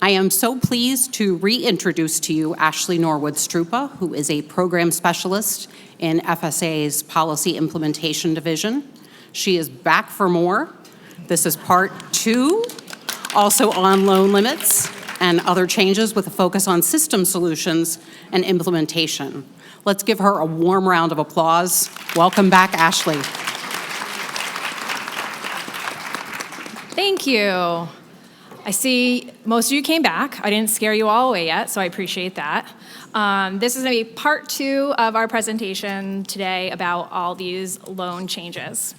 I am so pleased to reintroduce to you Ashley Norwood-Strupa, who is a program specialist in FSA's Policy Implementation Division. She is back for more. This is part 2, also on loan limits and other changes with a focus on system solutions and implementation. Let's give her a warm round of applause. Welcome back, Ashley. Thank you. I see most of you came back. I didn't scare you all away yet, so I appreciate that. This is going to be part 2 of our presentation today about all these loan changes.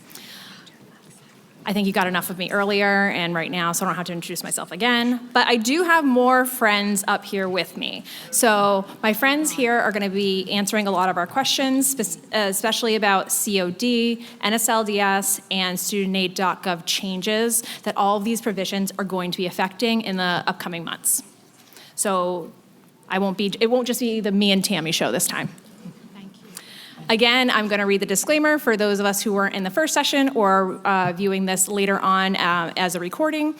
I think you got enough of me earlier and right now, so I don't have to introduce myself again. But I do have more friends up here with me. So my friends here are going to be answering a lot of our questions, especially about COD, NSLDS, and StudentAid.gov changes that all of these provisions are going to be affecting in the upcoming months. So it won't just be the me and Tammy show this time. Again, I'm going to read the disclaimer for those of us who weren't in the first session or viewing this later on as a recording.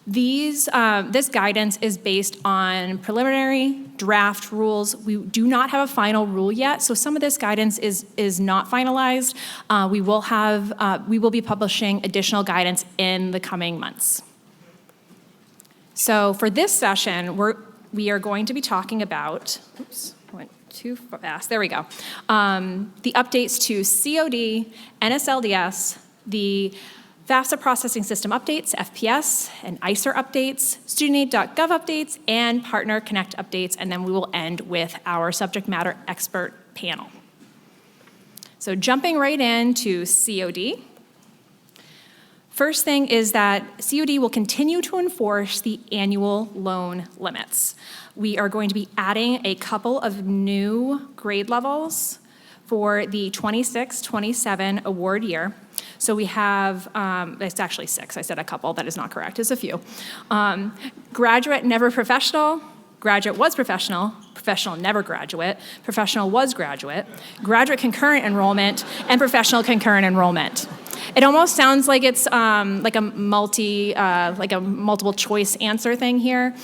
This guidance is based on preliminary draft rules. We do not have a final rule yet, so some of this guidance is not finalized. We will be publishing additional guidance in the coming months. So for this session, we are going to be talking about, too fast. There we go. The updates to COD, NSLDS, the FAFSA processing system updates, FPS, and ISIR updates, StudentAid.gov updates, and Partner Connect updates, and then we will end with our subject matter expert panel. So jumping right into COD. First thing is that COD will continue to enforce the annual loan limits. We are going to be adding a couple of new grade levels for the 26-27 award year. So we have, it's actually 6, I said a couple, that is not correct, it's a few. Graduate, never professional, graduate was professional, professional never graduate, professional was graduate, graduate concurrent enrollment, and professional concurrent enrollment. It almost sounds like it's like a multiple choice answer thing here.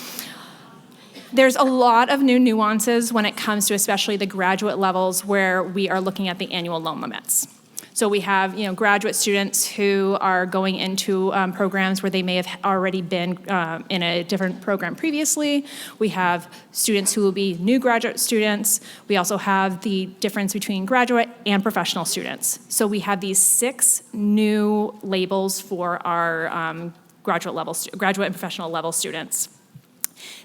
There's a lot of new nuances when it comes to especially the graduate levels where we are looking at the annual loan limits. So we have graduate students who are going into programs where they may have already been in a different program previously. We have students who will be new graduate students. We also have the difference between graduate and professional students. So we have these 6 new labels for our graduate and professional level students.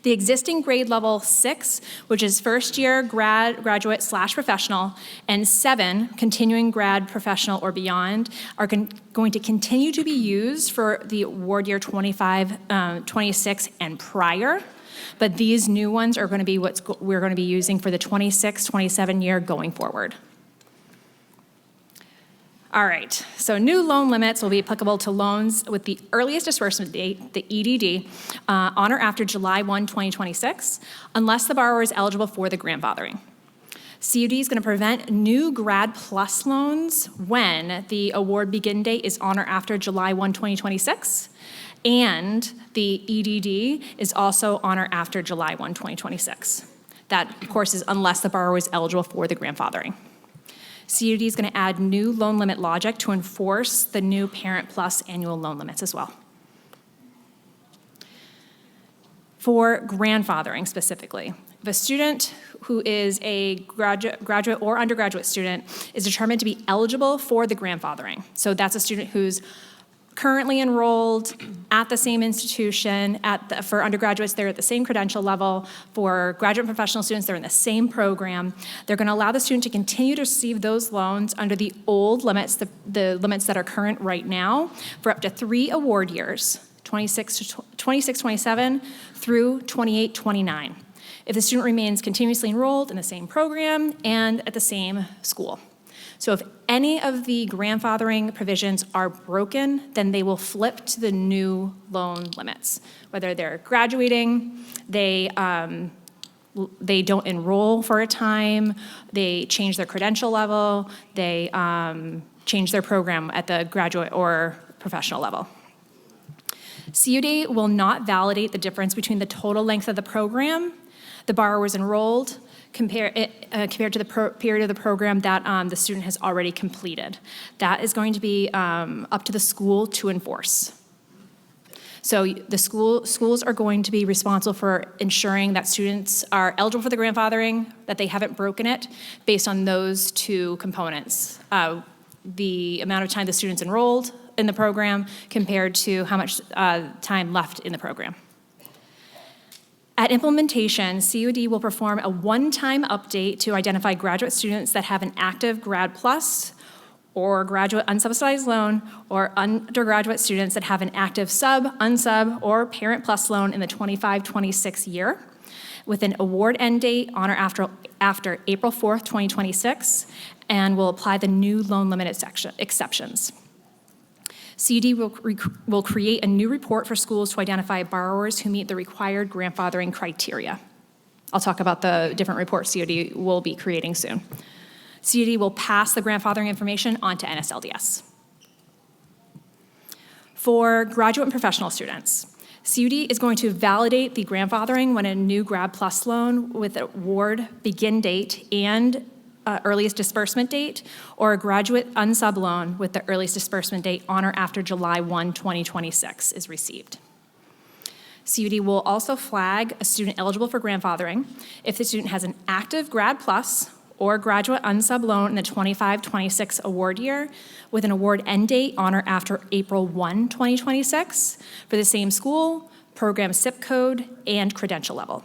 The existing grade level 6, which is first year graduate/professional, and 7, continuing grad, professional, or beyond, are going to continue to be used for the award year 25, 26, and prior. But these new ones are going to be what we're going to be using for the 26, 27 year going forward. All right, so new loan limits will be applicable to loans with the earliest disbursement date, the EDD, on or after July 1, 2026, unless the borrower is eligible for the grandfathering. COD is going to prevent new Grad Plus loans when the award begin date is on or after July 1, 2026, and the EDD is also on or after July 1, 2026. That, of course, is unless the borrower is eligible for the grandfathering. COD is going to add new loan limit logic to enforce the new Parent Plus annual loan limits as well. For grandfathering specifically, if a student who is a graduate or undergraduate student is determined to be eligible for the grandfathering, so that's a student who's currently enrolled at the same institution. For undergraduates, they're at the same credential level. For graduate and professional students, they're in the same program. They're going to allow the student to continue to receive those loans under the old limits, the limits that are current right now, for up to 3 award years, 26-27 through 28-29, if the student remains continuously enrolled in the same program and at the same school. So if any of the grandfathering provisions are broken, then they will flip to the new loan limits. Whether they're graduating, they don't enroll for a time, they change their credential level, they change their program at the graduate or professional level. COD will not validate the difference between the total length of the program, the borrowers enrolled, compared to the period of the program that the student has already completed. That is going to be up to the school to enforce. So the schools are going to be responsible for ensuring that students are eligible for the grandfathering, that they haven't broken it, based on those two components. The amount of time the student's enrolled in the program compared to how much time left in the program. At implementation, COD will perform a one-time update to identify graduate students that have an active Grad Plus or graduate unsubsidized loan, or undergraduate students that have an active sub, unsub, or Parent Plus loan in the 25-26 year, with an award end date on or after April 4th, 2026, and will apply the new loan limit exceptions. COD will create a new report for schools to identify borrowers who meet the required grandfathering criteria. I'll talk about the different reports COD will be creating soon. COD will pass the grandfathering information on to NSLDS. For graduate and professional students, COD is going to validate the grandfathering when a new Grad Plus loan with award begin date and earliest disbursement date, or a graduate unsub loan with the earliest disbursement date on or after July 1, 2026 is received. COD will also flag a student eligible for grandfathering if the student has an active Grad Plus or graduate unsub loan in the 25-26 award year with an award end date on or after April 1, 2026 for the same school, program zip code, and credential level.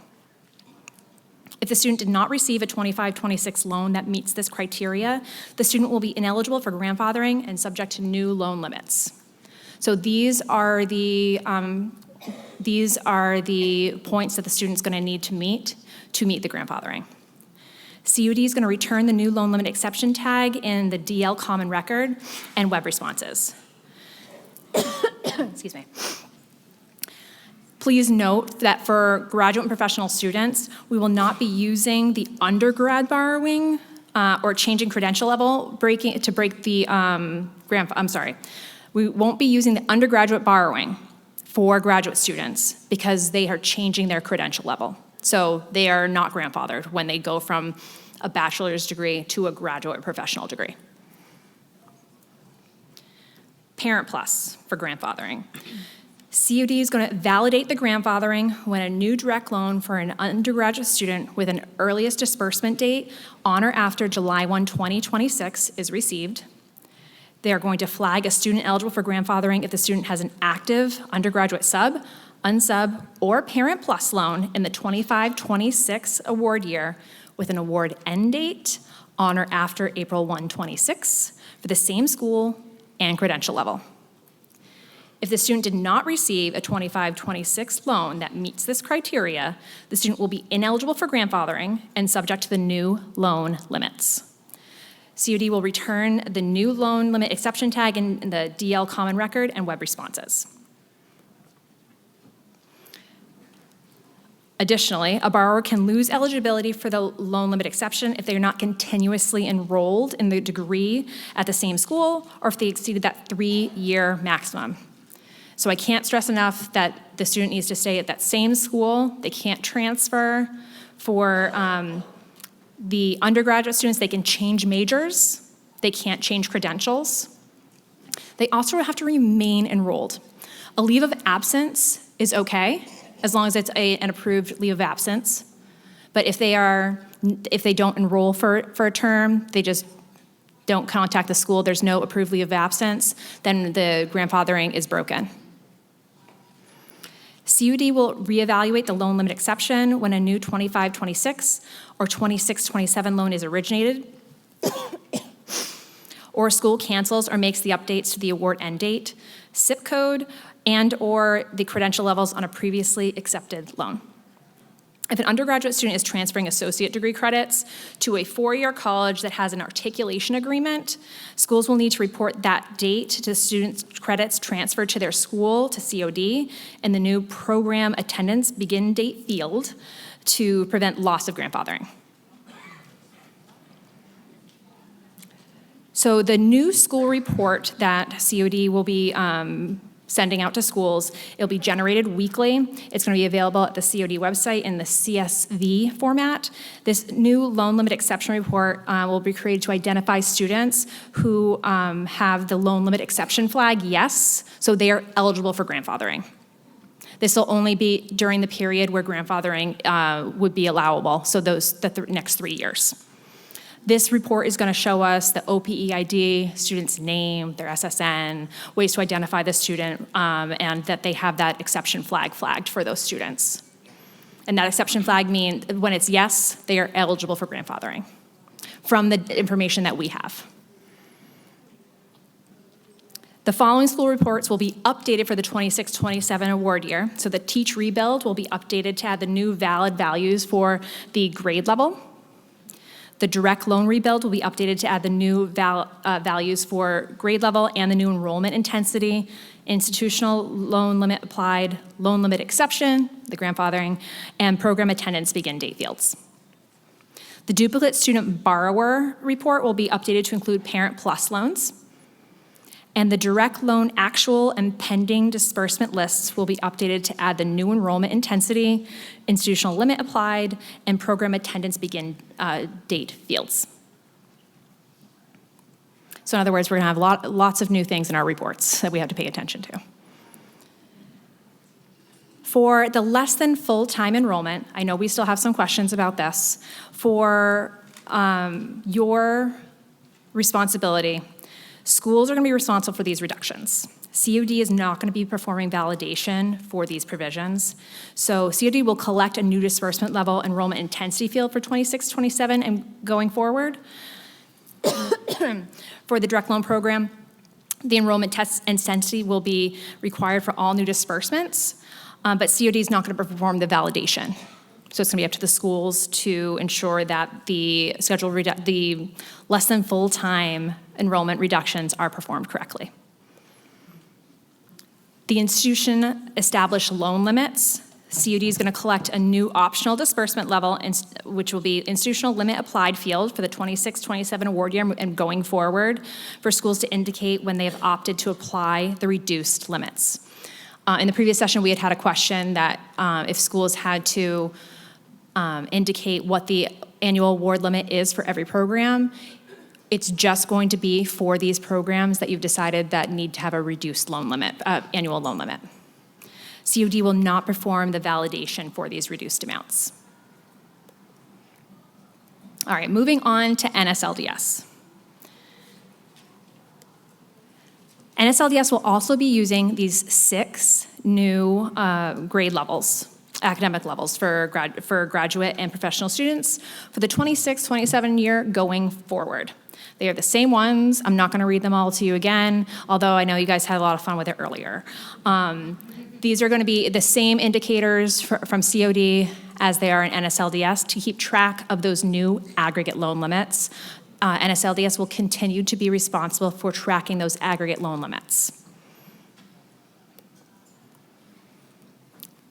If the student did not receive a 25-26 loan that meets this criteria, the student will be ineligible for grandfathering and subject to new loan limits. So these are the points that the student's going to need to meet the grandfathering. COD is going to return the new loan limit exception tag in the DL Common Record and web responses. Excuse me. Please note that for graduate and professional students, we will not be using the undergrad borrowing or changing credential level to break the we won't be using the undergraduate borrowing for graduate students because they are changing their credential level. So they are not grandfathered when they go from a bachelor's degree to a graduate professional degree. Parent Plus for grandfathering. COD is going to validate the grandfathering when a new direct loan for an undergraduate student with an earliest disbursement date on or after July 1, 2026 is received. They are going to flag a student eligible for grandfathering if the student has an active undergraduate sub, unsub, or Parent Plus loan in the 25-26 award year with an award end date on or after April 1, 26 for the same school and credential level. If the student did not receive a 25-26 loan that meets this criteria, the student will be ineligible for grandfathering and subject to the new loan limits. COD will return the new loan limit exception tag in the DL Common Record and web responses. Additionally, a borrower can lose eligibility for the loan limit exception if they are not continuously enrolled in the degree at the same school or if they exceeded that 3-year maximum. So I can't stress enough that the student needs to stay at that same school. They can't transfer. For the undergraduate students, they can change majors. They can't change credentials. They also have to remain enrolled. A leave of absence is okay, as long as it's an approved leave of absence. But if they don't enroll for a term, they just don't contact the school, there's no approved leave of absence, then the grandfathering is broken. COD will reevaluate the loan limit exception when a new 25-26 or 26-27 loan is originated, or a school cancels or makes the updates to the award end date, zip code, and or the credential levels on a previously accepted loan. If an undergraduate student is transferring associate degree credits to a 4-year college that has an articulation agreement, schools will need to report that date to students' credits transferred to their school to COD in the new program attendance begin date field to prevent loss of grandfathering. So the new school report that COD will be sending out to schools. It'll be generated weekly. It's going to be available at the COD website in the CSV format. This new loan limit exception report will be created to identify students who have the loan limit exception flag, yes, so they are eligible for grandfathering. This will only be during the period where grandfathering would be allowable, so the next 3 years. This report is going to show us the OPE ID, student's name, their SSN, ways to identify the student, and that they have that exception flag flagged for those students. And that exception flag means when it's yes, they are eligible for grandfathering from the information that we have. The following school reports will be updated for the 26-27 award year. So the Teach Rebuild will be updated to add the new valid values for the grade level. The direct loan rebuild will be updated to add the new values for grade level and the new enrollment intensity, institutional loan limit applied, loan limit exception, the grandfathering, and program attendance begin date fields. The duplicate student borrower report will be updated to include Parent Plus loans. And the direct loan actual and pending disbursement lists will be updated to add the new enrollment intensity, institutional limit applied, and program attendance begin date fields. So in other words, we're going to have lots of new things in our reports that we have to pay attention to. For the less than full-time enrollment, I know we still have some questions about this. For your responsibility, schools are going to be responsible for these reductions. COD is not going to be performing validation for these provisions. So COD will collect a new disbursement level enrollment intensity field for 26-27 and going forward. For the direct loan program, the enrollment test intensity will be required for all new disbursements, but COD is not going to perform the validation. So it's going to be up to the schools to ensure that the the less than full-time enrollment reductions are performed correctly. The institution established loan limits. COD is going to collect a new optional disbursement level, which will be institutional limit applied field for the 26-27 award year and going forward for schools to indicate when they have opted to apply the reduced limits. In the previous session, we had a question that if schools had to indicate what the annual award limit is for every program, it's just going to be for these programs that you've decided that need to have a reduced loan limit, annual loan limit. COD will not perform the validation for these reduced amounts. All right, moving on to NSLDS. NSLDS will also be using these 6 new grade levels, academic levels for graduate and professional students for the 26-27 year going forward. They are the same ones. I'm not going to read them all to you again, although I know you guys had a lot of fun with it earlier. These are going to be the same indicators from COD as they are in NSLDS to keep track of those new aggregate loan limits. NSLDS will continue to be responsible for tracking those aggregate loan limits.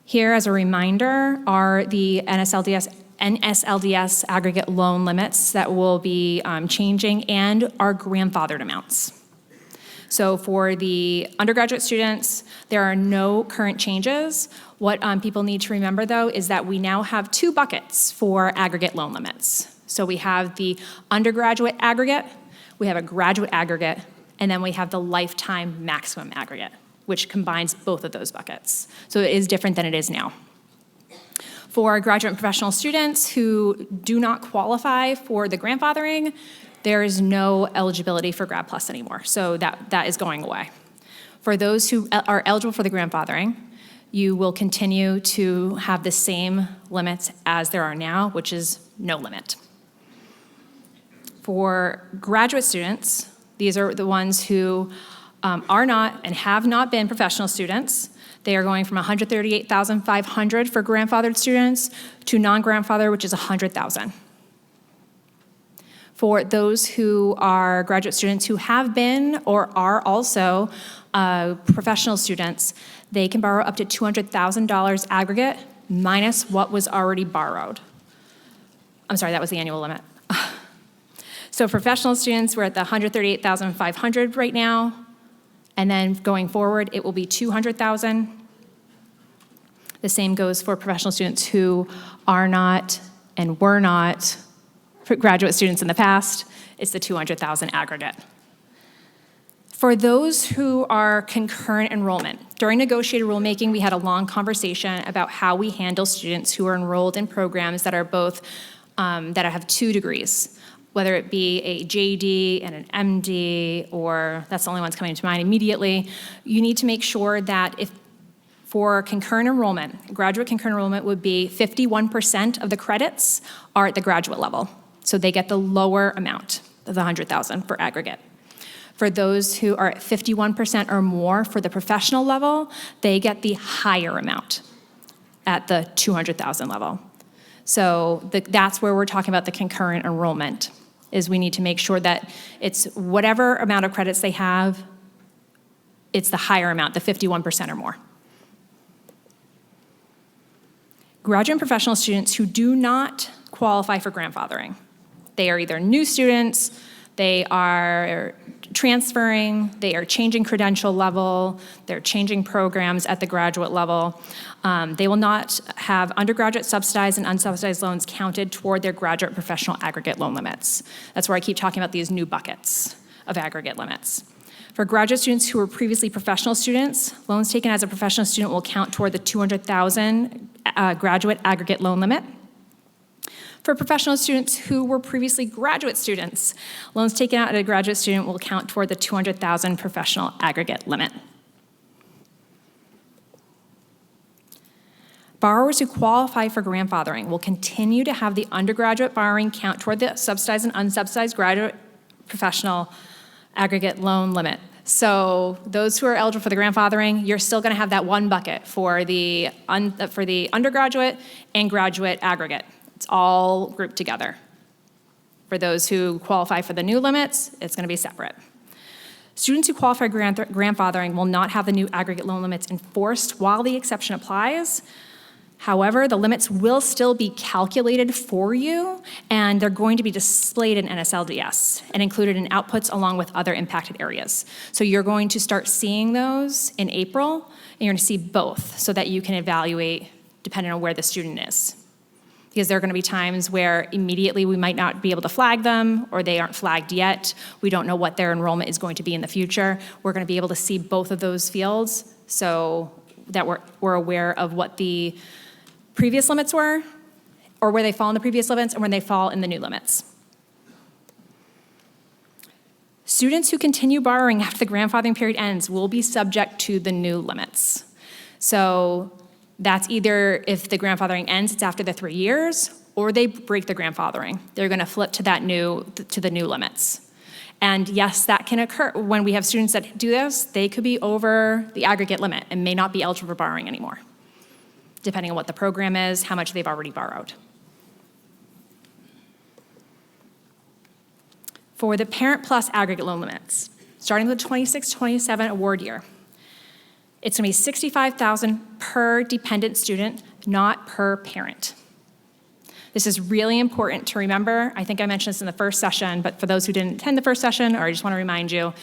Here, as a reminder, are the NSLDS aggregate loan limits that will be changing and our grandfathered amounts. So for the undergraduate students, there are no current changes. What people need to remember, though, is that we now have 2 buckets for aggregate loan limits. So we have the undergraduate aggregate, we have a graduate aggregate, and then we have the lifetime maximum aggregate, which combines both of those buckets. So it is different than it is now. For graduate and professional students who do not qualify for the grandfathering, there is no eligibility for Grad Plus anymore. So that is going away. For those who are eligible for the grandfathering, you will continue to have the same limits as there are now, which is no limit. For graduate students, these are the ones who are not and have not been professional students. They are going from $138,500 for grandfathered students to non-grandfather, which is $100,000. For those who are graduate students who have been or are also professional students, they can borrow up to $200,000 aggregate minus what was already borrowed. I'm sorry, that was the annual limit. So professional students, we're at the $138,500 right now, And then going forward, it will be $200,000. The same goes for professional students who are not and were not graduate students in the past. It's the $200,000 aggregate. For those who are concurrent enrollment, during negotiated rulemaking, we had a long conversation about how we handle students who are enrolled in programs that are both, that have 2 degrees, whether it be a JD and an MD, or that's the only ones coming to mind immediately. You need to make sure that if for concurrent enrollment, graduate concurrent enrollment would be 51% of the credits are at the graduate level. So they get the lower amount of the $100,000 for aggregate. For those who are at 51% or more for the professional level, they get the higher amount at the $200,000 level. So that's where we're talking about the concurrent enrollment, is we need to make sure that it's whatever amount of credits they have, it's the higher amount, the 51% or more. Graduate and professional students who do not qualify for grandfathering. They are either new students, they are transferring, they are changing credential level, they're changing programs at the graduate level. They will not have undergraduate subsidized and unsubsidized loans counted toward their graduate professional aggregate loan limits. That's where I keep talking about these new buckets of aggregate limits. For graduate students who were previously professional students, loans taken as a professional student will count toward the $200,000 graduate aggregate loan limit. For professional students who were previously graduate students, loans taken out at a graduate student will count toward the $200,000 professional aggregate limit. Borrowers who qualify for grandfathering will continue to have the undergraduate borrowing count toward the subsidized and unsubsidized graduate professional aggregate loan limit. So those who are eligible for the grandfathering, you're still going to have that one bucket for the undergraduate and graduate aggregate. It's all grouped together. For those who qualify for the new limits, it's going to be separate. Students who qualify for grandfathering will not have the new aggregate loan limits enforced while the exception applies. However, the limits will still be calculated for you, and they're going to be displayed in NSLDS and included in outputs along with other impacted areas. So you're going to start seeing those in April, and you're going to see both so that you can evaluate depending on where the student is. Because there are going to be times where immediately we might not be able to flag them, or they aren't flagged yet. We don't know what their enrollment is going to be in the future. We're going to be able to see both of those fields so that we're aware of what the previous limits were, or where they fall in the previous limits, and where they fall in the new limits. Students who continue borrowing after the grandfathering period ends will be subject to the new limits. So that's either if the grandfathering ends, it's after the 3 years, or they break the grandfathering. They're going to flip to the new limits. And yes, that can occur when we have students that do this. They could be over the aggregate limit and may not be eligible for borrowing anymore, depending on what the program is, how much they've already borrowed. For the Parent Plus aggregate loan limits, starting with the 26-27 award year, it's going to be $65,000 per dependent student, not per parent. This is really important to remember. I think I mentioned this in the first session, but for those who didn't attend the first session, or I just want to remind you,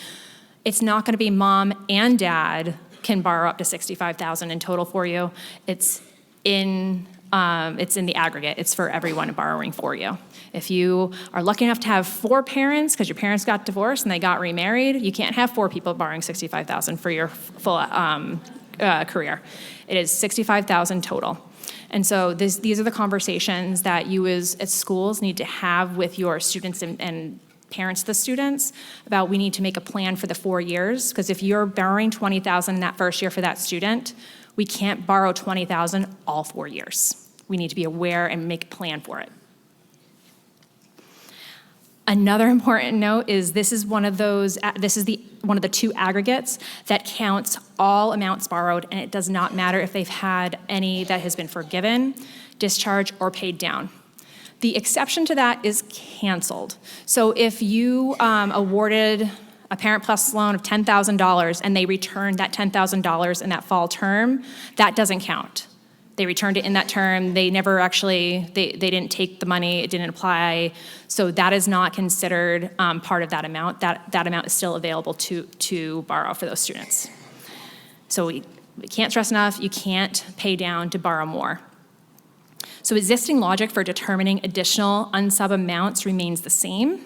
it's not going to be mom and dad can borrow up to $65,000 in total for you. It's in the aggregate. It's for everyone borrowing for you. If you are lucky enough to have 4 parents because your parents got divorced and they got remarried, you can't have 4 people borrowing $65,000 for your full career. It is $65,000 total. And so these are the conversations that you as schools need to have with your students and parents of the students about we need to make a plan for the 4 years, because if you're borrowing $20,000 in that first year for that student, we can't borrow $20,000 all 4 years. We need to be aware and make a plan for it. Another important note is this is one of the 2 aggregates that counts all amounts borrowed, and it does not matter if they've had any that has been forgiven, discharged, or paid down. The exception to that is canceled. So if you awarded a Parent Plus loan of $10,000 and they returned that $10,000 in that fall term, that doesn't count. They returned it in that term. They never actually, they didn't take the money, it didn't apply. So that is not considered part of that amount. That amount is still available to borrow for those students. So we can't stress enough, you can't pay down to borrow more. So existing logic for determining additional unsub amounts remains the same.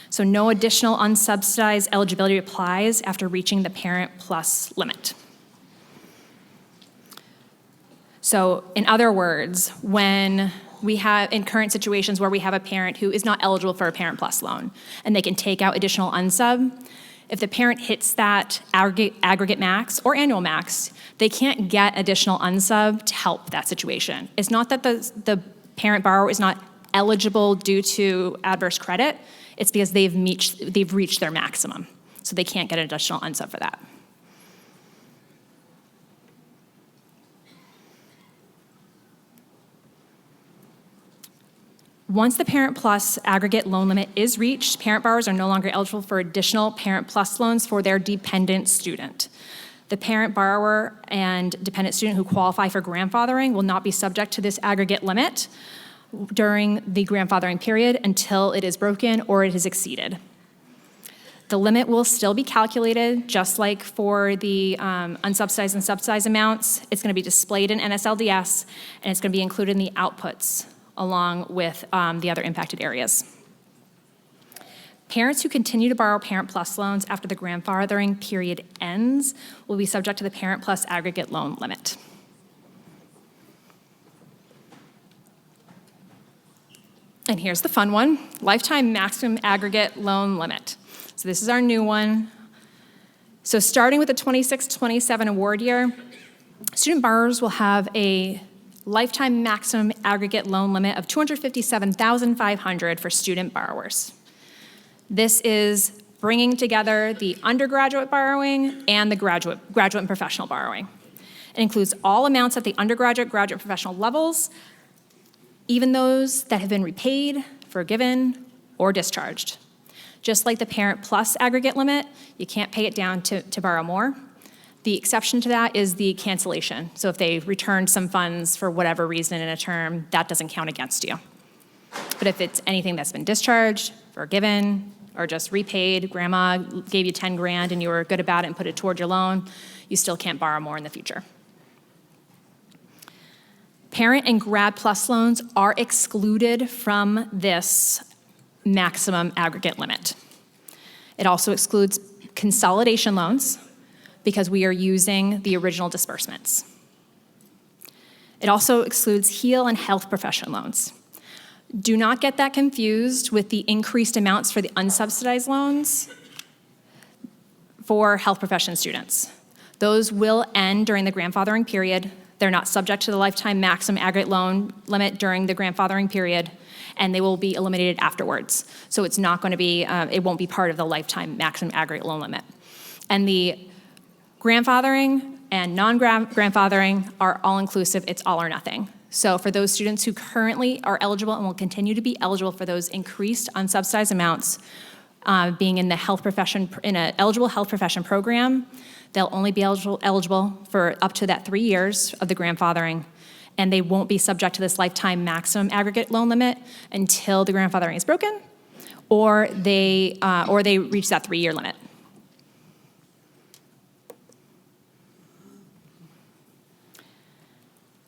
So no additional unsubsidized eligibility applies after reaching the Parent Plus limit. So in other words, when we have, in current situations where we have a parent who is not eligible for a Parent Plus loan, and they can take out additional unsub, if the parent hits that aggregate max or annual max, they can't get additional unsub to help that situation. It's not that the parent borrower is not eligible due to adverse credit, it's because they've reached their maximum. So they can't get additional unsub for that. Once the Parent Plus aggregate loan limit is reached, parent borrowers are no longer eligible for additional Parent Plus loans for their dependent student. The parent borrower and dependent student who qualify for grandfathering will not be subject to this aggregate limit during the grandfathering period until it is broken or it is exceeded. The limit will still be calculated just like for the unsubsidized and subsidized amounts. It's going to be displayed in NSLDS, and it's going to be included in the outputs along with the other impacted areas. Parents who continue to borrow Parent Plus loans after the grandfathering period ends will be subject to the Parent Plus aggregate loan limit. And here's the fun one, lifetime maximum aggregate loan limit. So this is our new one. So starting with the 26-27 award year, student borrowers will have a lifetime maximum aggregate loan limit of $257,500 for student borrowers. This is bringing together the undergraduate borrowing and the graduate and professional borrowing. It includes all amounts at the undergraduate, graduate, professional levels, even those that have been repaid, forgiven, or discharged. Just like the Parent Plus aggregate limit, you can't pay it down to borrow more. The exception to that is the cancellation. So if they returned some funds for whatever reason in a term, that doesn't count against you. But if it's anything that's been discharged, forgiven, or just repaid, grandma gave you 10 grand and you were good about it and put it toward your loan, you still can't borrow more in the future. Parent and Grad Plus loans are excluded from this maximum aggregate limit. It also excludes consolidation loans because we are using the original disbursements. It also excludes heal and health profession loans. Do not get that confused with the increased amounts for the unsubsidized loans for health profession students. Those will end during the grandfathering period. They're not subject to the lifetime maximum aggregate loan limit during the grandfathering period, and they will be eliminated afterwards. So it's not going to be, it won't be part of the lifetime maximum aggregate loan limit. And the grandfathering and non-grandfathering are all-inclusive, it's all or nothing. So for those students who currently are eligible and will continue to be eligible for those increased unsubsidized amounts, being in the health profession, in an eligible health profession program, they'll only be eligible for up to that 3 years of the grandfathering, and they won't be subject to this lifetime maximum aggregate loan limit until the grandfathering is broken, or they reach that 3-year limit.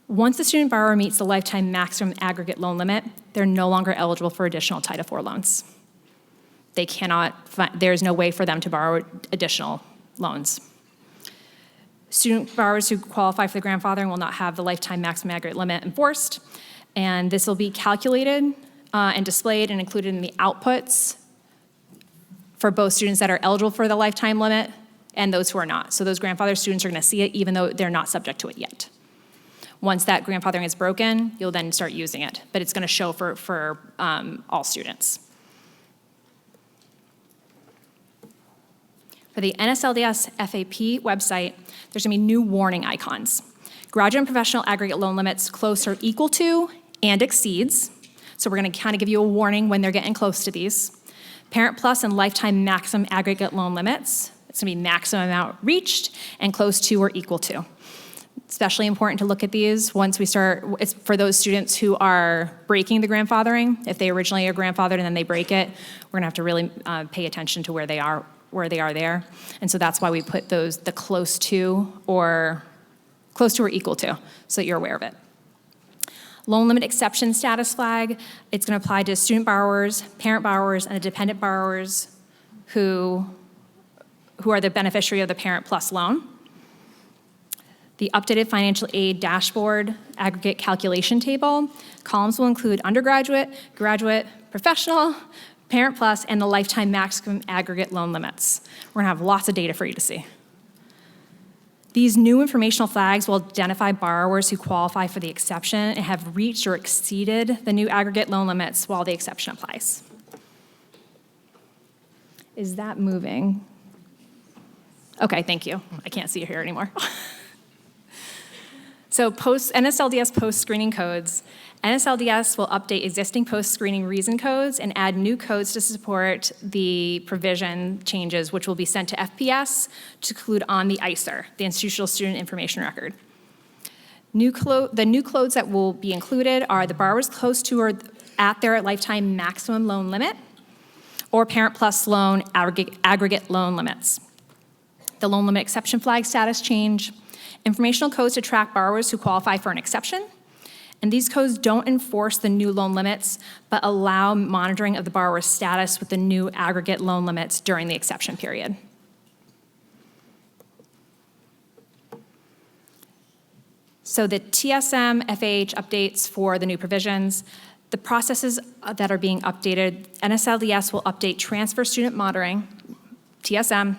Once the student borrower meets the lifetime maximum aggregate loan limit, they're no longer eligible for additional Title IV loans. They cannot, there's no way for them to borrow additional loans. Student borrowers who qualify for the grandfathering will not have the lifetime maximum aggregate limit enforced, and this will be calculated and displayed and included in the outputs for both students that are eligible for the lifetime limit and those who are not. So those grandfathered students are going to see it even though they're not subject to it yet. Once that grandfathering is broken, you'll then start using it, but it's going to show for all students. For the NSLDS FAP website, there's going to be new warning icons. Graduate and professional aggregate loan limits close or equal to and exceeds. So we're going to kind of give you a warning when they're getting close to these. Parent Plus and lifetime maximum aggregate loan limits. It's going to be maximum amount reached and close to or equal to. especially important to look at these once we start, it's for those students who are breaking the grandfathering. If they originally are grandfathered and then they break it, we're gonna have to really pay attention to where they are there. And so that's why we put those, the close to or equal to, so that you're aware of it. Loan limit exception status flag, it's gonna apply to student borrowers, parent borrowers, and the dependent borrowers who are the beneficiary of the Parent Plus loan. The updated financial aid dashboard aggregate calculation table. Columns will include undergraduate, graduate, professional, Parent Plus, and the lifetime maximum aggregate loan limits. We're gonna have lots of data for you to see. These new informational flags will identify borrowers who qualify for the exception and have reached or exceeded the new aggregate loan limits while the exception applies. Is that moving? Okay, thank you. I can't see it here anymore. So NSLDS post-screening codes. NSLDS will update existing post-screening reason codes and add new codes to support the provision changes, which will be sent to FPS to include on the ISIR, the Institutional Student Information Record. The new codes that will be included are the borrowers close to or at their lifetime maximum loan limit or Parent Plus loan aggregate loan limits. The loan limit exception flag status change, informational codes to track borrowers who qualify for an exception, and these codes don't enforce the new loan limits, but allow monitoring of the borrower's status with the new aggregate loan limits during the exception period. So the TSM FAH updates for the new provisions, the processes that are being updated, NSLDS will update transfer student monitoring, TSM,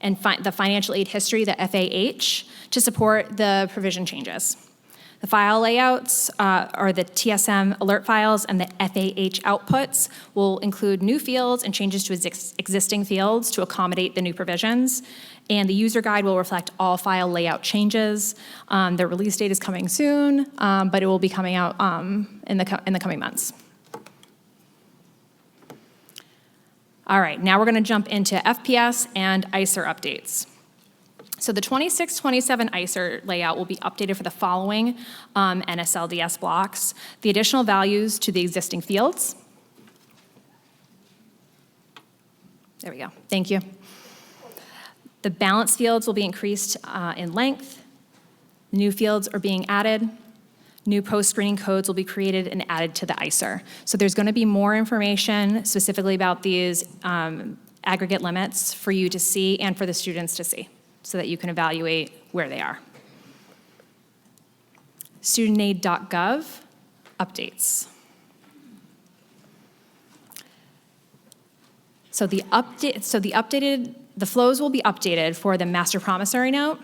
and the financial aid history, the FAH, to support the provision changes. The file layouts are the TSM alert files, and the FAH outputs will include new fields and changes to existing fields to accommodate the new provisions. And the user guide will reflect all file layout changes. The release date is coming soon, but it will be coming out in the coming months. All right, now we're gonna jump into FPS and ISIR updates. So the 26-27 ISIR layout will be updated for the following NSLDS blocks. The additional values to the existing fields. There we go, thank you. The balance fields will be increased in length. New fields are being added. New post-screening codes will be created and added to the ISIR. So there's gonna be more information specifically about these aggregate limits for you to see and for the students to see, so that you can evaluate where they are. StudentAid.gov Updates. So the flows will be updated for the master promissory note,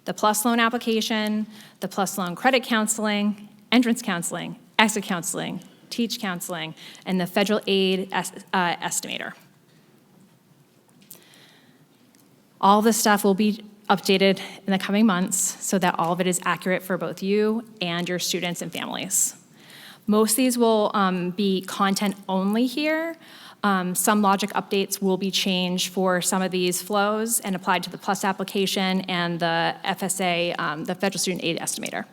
the PLUS loan application, the PLUS loan credit counseling, entrance counseling, exit counseling, teach counseling, and the federal aid estimator. All this stuff will be updated in the coming months so that all of it is accurate for both you and your students and families. Most of these will be content only here. Some logic updates will be changed for some of these flows and applied to the PLUS application and the FSA, the Federal Student Aid Estimator.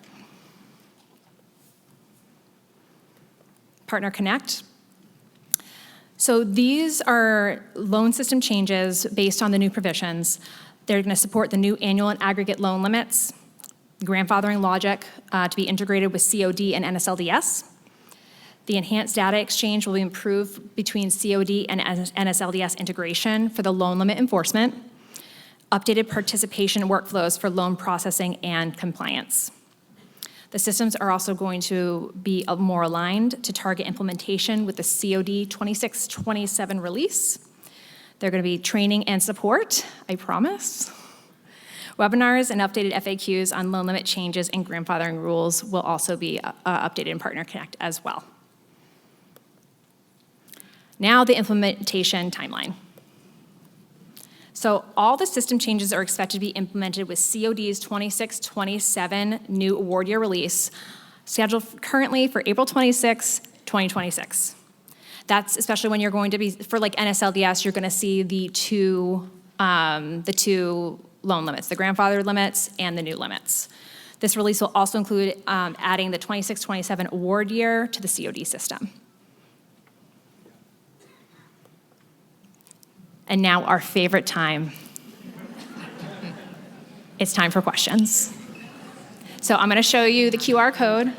Partner Connect. So these are loan system changes based on the new provisions. They're gonna support the new annual and aggregate loan limits, grandfathering logic to be integrated with COD and NSLDS. The enhanced data exchange will be improved between COD and NSLDS integration for the loan limit enforcement, updated participation workflows for loan processing and compliance. The systems are also going to be more aligned to target implementation with the COD 26-27 release. They're going to be training and support, I promise. Webinars and updated FAQs on loan limit changes and grandfathering rules will also be updated in Partner Connect as well. Now the implementation timeline. So all the system changes are expected to be implemented with COD's 26-27 new award year release, scheduled currently for April 26, 2026. That's especially when you're going to be, for like NSLDS, you're gonna see the two loan limits, the grandfather limits and the new limits. This release will also include adding the 26-27 award year to the COD system. And now our favorite time. It's time for questions. So I'm going to show you the QR code.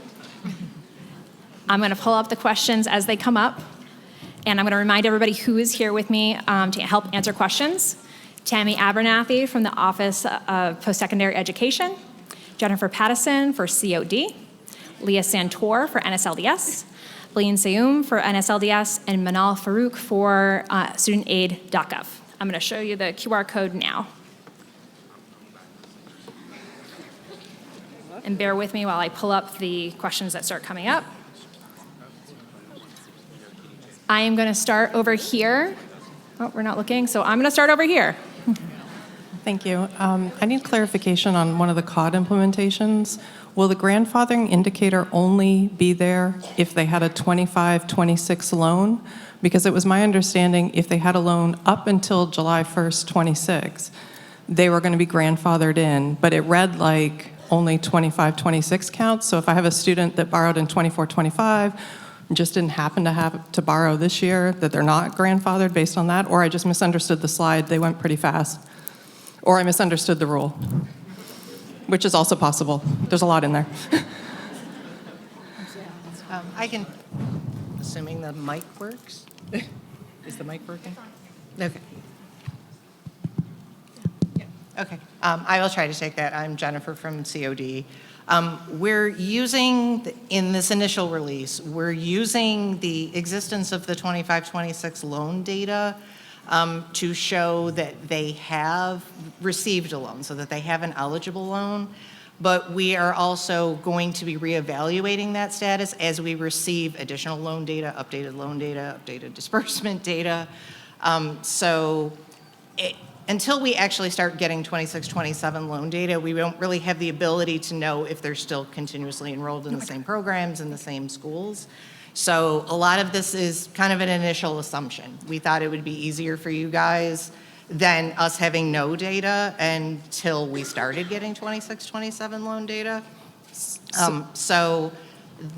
I'm going to pull up the questions as they come up. And I'm going to remind everybody who is here with me to help answer questions. Tammy Abernathy from the Office of Post-Secondary Education, Jennifer Pattison for COD, Leah Santor for NSLDS, Blaine Sayoum for NSLDS, and Manal Farouk for StudentAid.gov. I'm going to show you the QR code now. And bear with me while I pull up the questions that start coming up. I am going to start over here. Oh, we're not looking, so I'm going to start over here. Thank you. I need clarification on one of the COD implementations. Will the grandfathering indicator only be there if they had a 25-26 loan? Because it was my understanding if they had a loan up until July 1st, 26, they were going to be grandfathered in, but it read like only 25-26 counts. So if I have a student that borrowed in 24-25, just didn't happen to have to borrow this year, that they're not grandfathered based on that, or I just misunderstood the slide, they went pretty fast, or I misunderstood the rule, which is also possible. There's a lot in there. I can, assuming the mic works. Is the mic working? Okay. Okay, I will try to take that. I'm Jennifer from COD. We're using, in this initial release, we're using the existence of the 25-26 loan data to show that they have received a loan, so that they have an eligible loan. But we are also going to be reevaluating that status as we receive additional loan data, updated disbursement data. Until we actually start getting 26-27 loan data, we won't really have the ability to know if they're still continuously enrolled in the same programs in the same schools. So a lot of this is kind of an initial assumption. We thought it would be easier for you guys than us having no data until we started getting 26-27 loan data. So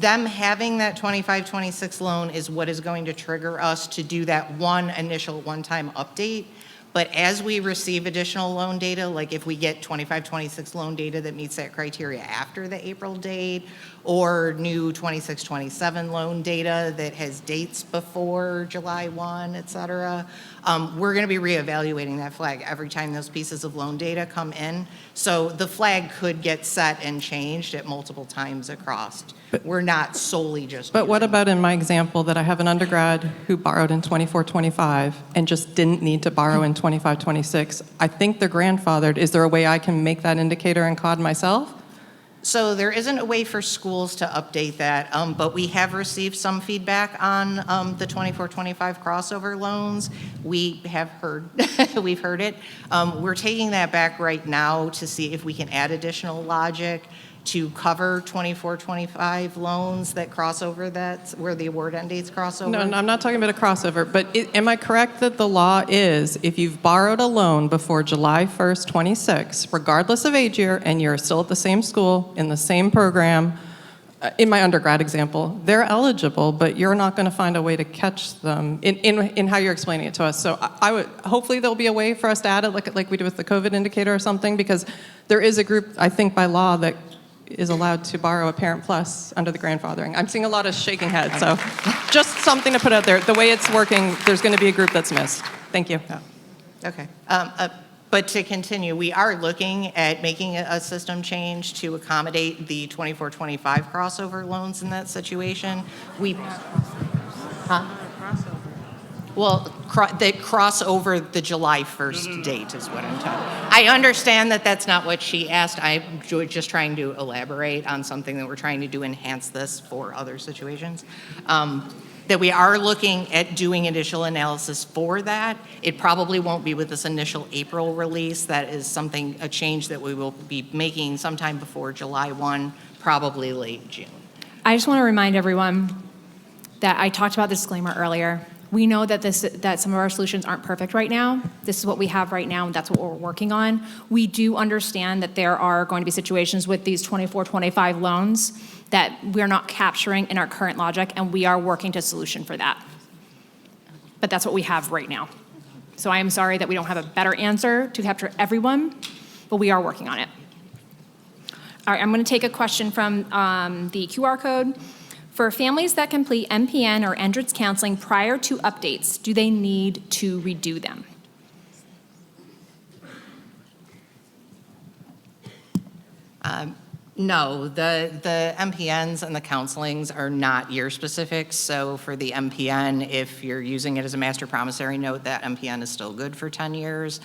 them having that 25-26 loan is what is going to trigger us to do that one-time update. But as we receive additional loan data, like if we get 25-26 loan data that meets that criteria after the April date, or new 26-27 loan data that has dates before July 1, et cetera, we're going to be reevaluating that flag every time those pieces of loan data come in. So the flag could get set and changed at multiple times across. We're not solely just. But what about in my example that I have an undergrad who borrowed in 24-25 and just didn't need to borrow in 25-26? I think they're grandfathered. Is there a way I can make that indicator in COD myself? So there isn't a way for schools to update that, but we have received some feedback on the 24-25 crossover loans. We have heard, we've heard it. We're taking that back right now to see if we can add additional logic to cover 24-25 loans that cross over that, where the award end dates cross over. No, I'm not talking about a crossover, but am I correct that the law is if you've borrowed a loan before July 1st, 26, regardless of age year, and you're still at the same school, in the same program, in my undergrad example, they're eligible, but you're not going to find a way to catch them in how you're explaining it to us. So I would, hopefully there'll be a way for us to add it like we did with the COVID indicator or something, because there is a group, I think by law, that is allowed to borrow a Parent Plus under the grandfathering. I'm seeing a lot of shaking heads, so just something to put out there. The way it's working, there's going to be a group that's missed. Thank you. Oh, okay. But to continue, we are looking at making a system change to accommodate the 24-25 crossover loans in that situation. Well, they cross over the July 1st date is what I'm talking about. I understand that that's not what she asked. I'm just trying to elaborate on something that we're trying to do, enhance this for other situations. That we are looking at doing initial analysis for that. It probably won't be with this initial April release. That is a change that we will be making sometime before July 1, probably late June. I just want to remind everyone that I talked about the disclaimer earlier. We know that that some of our solutions aren't perfect right now. This is what we have right now, and that's what we're working on. We do understand that there are going to be situations with these 24, 25 loans that we're not capturing in our current logic, and we are working to solution for that. But that's what we have right now. So I am sorry that we don't have a better answer to capture everyone, but we are working on it. All right, I'm going to take a question from the QR code. For families that complete MPN or entrance counseling prior to updates, do they need to redo them? No, the MPNs and the counselings are not year-specific. So for the MPN, if you're using it as a master promissory note, that MPN is still good for 10 years.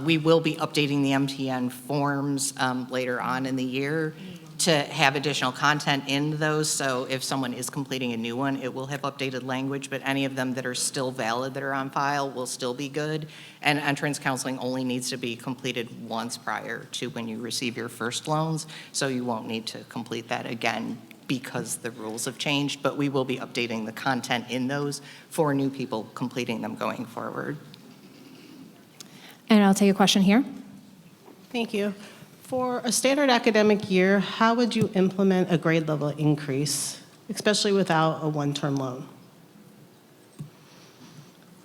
We will be updating the MPN forms later on in the year to have additional content in those. So if someone is completing a new one, it will have updated language, but any of them that are still valid that are on file will still be good. And entrance counseling only needs to be completed once prior to when you receive your first loans. So you won't need to complete that again because the rules have changed, but we will be updating the content in those for new people completing them going forward. And I'll take a question here. Thank you. For a standard academic year, how would you implement a grade level increase, especially without a one-term loan?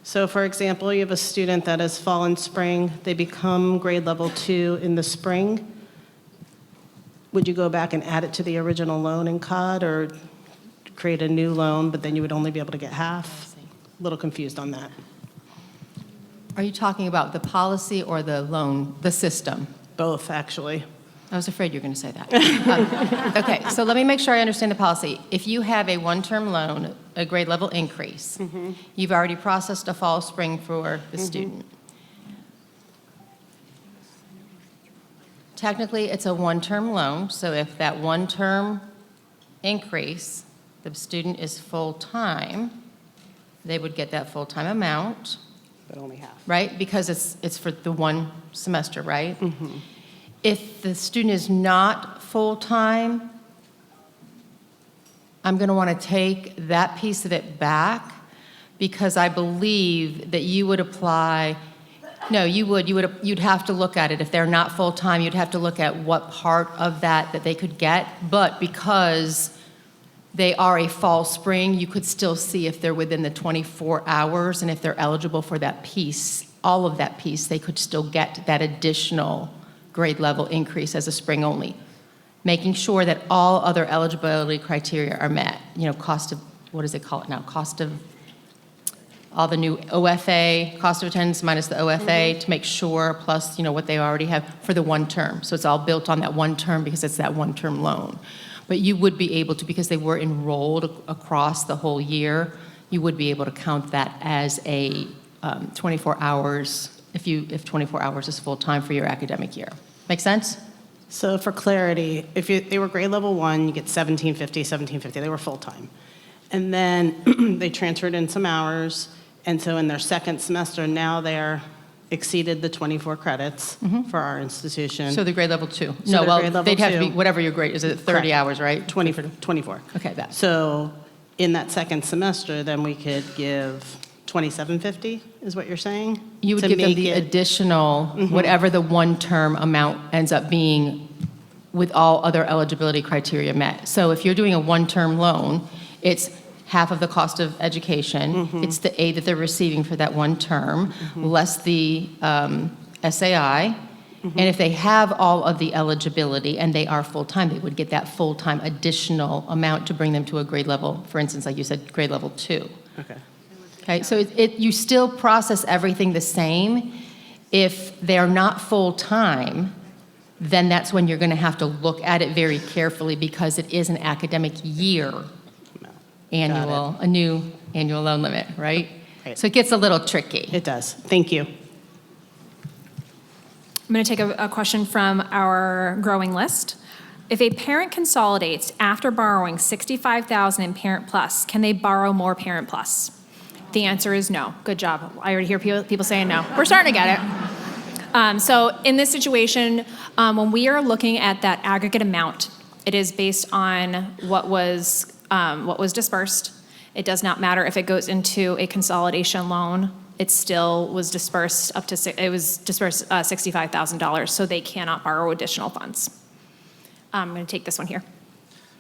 So for example, you have a student that is fall and spring, they become grade level 2 in the spring. Would you go back and add it to the original loan in COD or create a new loan, but then you would only be able to get half? A little confused on that. Are you talking about the policy or the loan, the system? Both, actually. I was afraid you were going to say that. Okay, so let me make sure I understand the policy. If you have a one-term loan, a grade level increase, you've already processed a fall, spring for the student. Technically, it's a one-term loan, so if that one-term increase, the student is full-time, they would get that full-time amount. But only half. Right? Because it's for the one semester, right? If the student is not full-time, I'm going to want to take that piece of it back because I believe that you would apply, no, you'd have to look at it. If they're not full-time, you'd have to look at what part of that they could get. But because they are a fall spring, you could still see if they're within the 24 hours and if they're eligible for that piece, all of that piece, they could still get that additional grade level increase as a spring only. Making sure that all other eligibility criteria are met. You know, cost of, what does it call it now? Cost of all the new OFA, cost of attendance minus the OFA to make sure, plus, you know, what they already have for the one term. So it's all built on that one term because it's that one term loan. But you would be able to, because they were enrolled across the whole year, you would be able to count that as a 24 hours, if 24 hours is full-time for your academic year. Make sense? So for clarity, if they were grade level 1, you get 1750, they were full-time. And then they transferred in some hours, and so in their second semester, now they're exceeded the 24 credits for our institution. So the grade level 2. So No, they're well, grade level they'd have to be, 2. whatever your grade, is it 30 Correct. hours, right? 24. Okay, that. So in that second semester, then we could give 2750, is what you're saying? You would To give them make the it- additional, whatever the one-term amount ends up being with all other eligibility criteria met. So if you're doing a one-term loan, it's half of the cost of education. It's the aid that they're receiving for that one term, less the SAI. And if they have all of the eligibility and they are full-time, they would get that full-time additional amount to bring them to a grade level, for instance, like you said, grade level 2. Okay. Okay, so you still process everything the same. If they're not full-time, then that's when you're going to have to look at it very carefully because it is an academic year annual, a new annual loan limit, right? Right. So it gets a little tricky. It does. Thank you. I'm going to take a question from our growing list. If a parent consolidates after borrowing $65,000 in Parent Plus, can they borrow more Parent Plus? The answer is no. Good job. I already hear people saying no. We're starting to get it. So in this situation, when we are looking at that aggregate amount, it is based on what was dispersed, It does not matter if it goes into a consolidation loan. It still was dispersed $65,000, so they cannot borrow additional funds. I'm going to take this one here.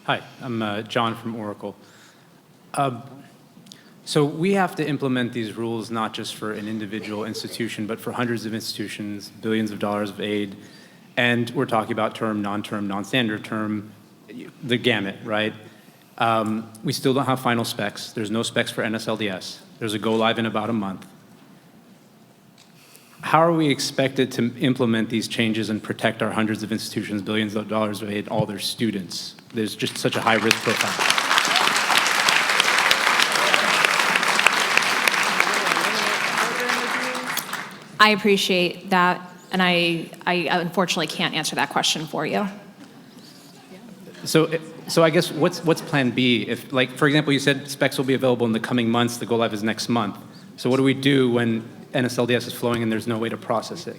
Hi, I'm John from Oracle. So we have to implement these rules not just for an individual institution, but for hundreds of institutions, billions of dollars of aid, and we're talking about term, non-standard term, the gamut, right? We still don't have final specs. There's no specs for NSLDS. There's a go live in about a month. How are we expected to implement these changes and protect our hundreds of institutions, billions of dollars of aid, all their students? There's just such a high risk profile. I appreciate that, and I unfortunately can't answer that question for you. So I guess what's plan B? If, like, for example, you said specs will be available in the coming months, the go live is next month. So what do we do when NSLDS is flowing and there's no way to process it?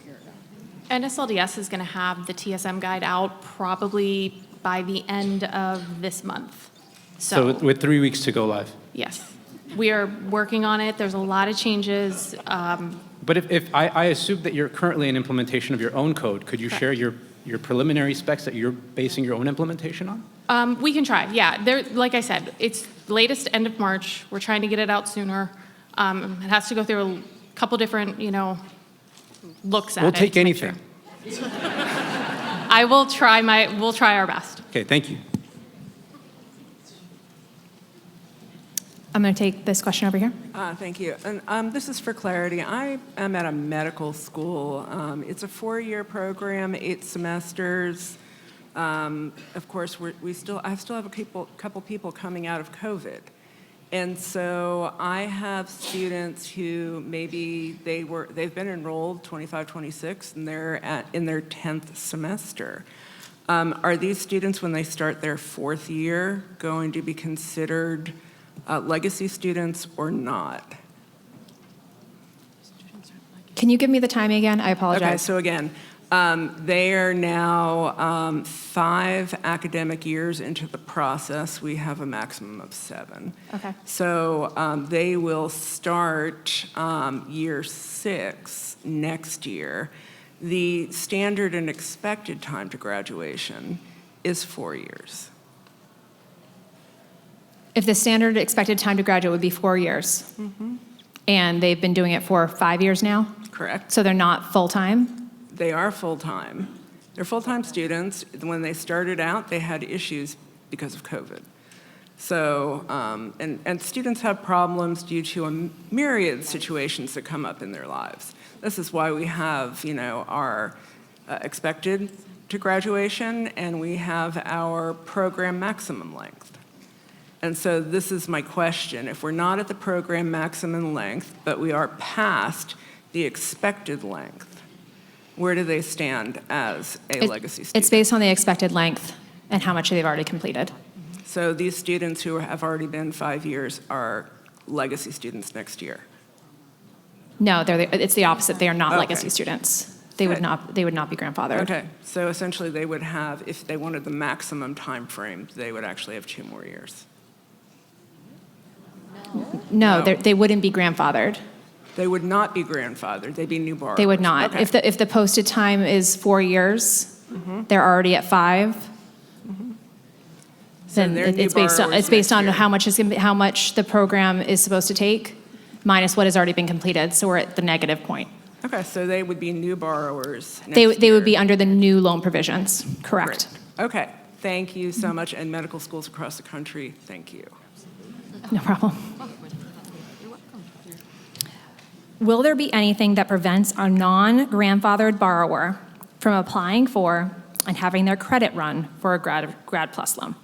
NSLDS is going to have the TSM guide out probably by the end of this month. So with 3 weeks to go live? Yes. We are working on it. There's a lot of changes. But if I assume that you're currently in implementation of your own code, could you share your preliminary specs that you're basing your own implementation on? We can try, yeah. Like I said, it's latest end of March. We're trying to get it out sooner. It has to go through a couple different, looks at it. We'll take anything. We'll try our best. Okay, thank you. I'm going to take this question over here. Thank you. And this is for clarity. I am at a medical school. It's a 4-year program, 8 semesters. Of course, I still have a couple people coming out of COVID. And so I have students who maybe they've been enrolled 25, 26, and they're in their 10th semester. Are these students, when they start their 4th year, going to be considered legacy students or not? Can you give me the timing again? I apologize. Okay, so again, they are now 5 academic years into the process. We have a maximum of 7. Okay. So they will start year 6 next year. The standard and expected time to graduation is 4 years. If the standard expected time to graduate would be 4 years, and they've been doing it for 5 years now, Correct. so they're not full-time? They are full-time. They're full-time students. When they started out, they had issues because of COVID. So, and students have problems due to a myriad of situations that come up in their lives. This is why we have, our expected to graduation, and we have our program maximum length. And so this is my question. If we're not at the program maximum length, but we are past the expected length, where do they stand as a legacy student? It's based on the expected length and how much they've already completed. So these students who have already been 5 years are legacy students next year? No, it's the opposite. They are not Okay. legacy students. They would not be grandfathered. Okay, so essentially they would have, if they wanted the maximum time frame, they would actually have 2 more years. No, No. they wouldn't be grandfathered. They would not be grandfathered, they'd be new borrowers. They would not. Okay. If the posted time is 4 years, they're already at 5. Then they're new it's based on borrowers next on year. how much the program is supposed to take, minus what has already been completed. So we're at the negative point. Okay, so they would be new borrowers next They year. would be under the new loan provisions. Correct. Great. Okay, thank you so much, and medical schools across the country, thank you. No problem. Will there be anything that prevents a non-grandfathered borrower from applying for and having their credit run for a Grad Plus loan?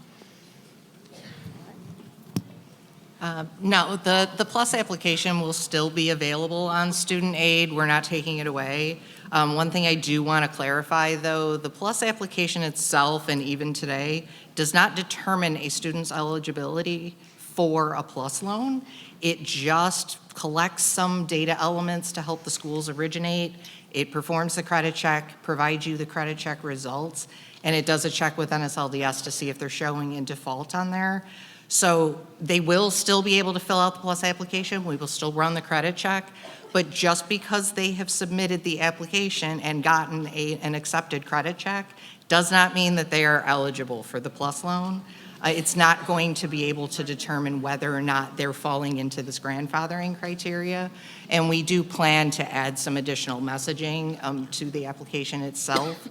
No, the PLUS application will still be available on Student Aid. We're not taking it away. One thing I do want to clarify, though, the PLUS application itself, and even today, does not determine a student's eligibility for a PLUS loan. It just collects some data elements to help the schools originate. It performs the credit check, provides you the credit check results, and it does a check with NSLDS to see if they're showing in default on there. So they will still be able to fill out the PLUS application. We will still run the credit check. But just because they have submitted the application and gotten an accepted credit check does not mean that they are eligible for the PLUS loan. It's not going to be able to determine whether or not they're falling into this grandfathering criteria. And we do plan to add some additional messaging to the application itself.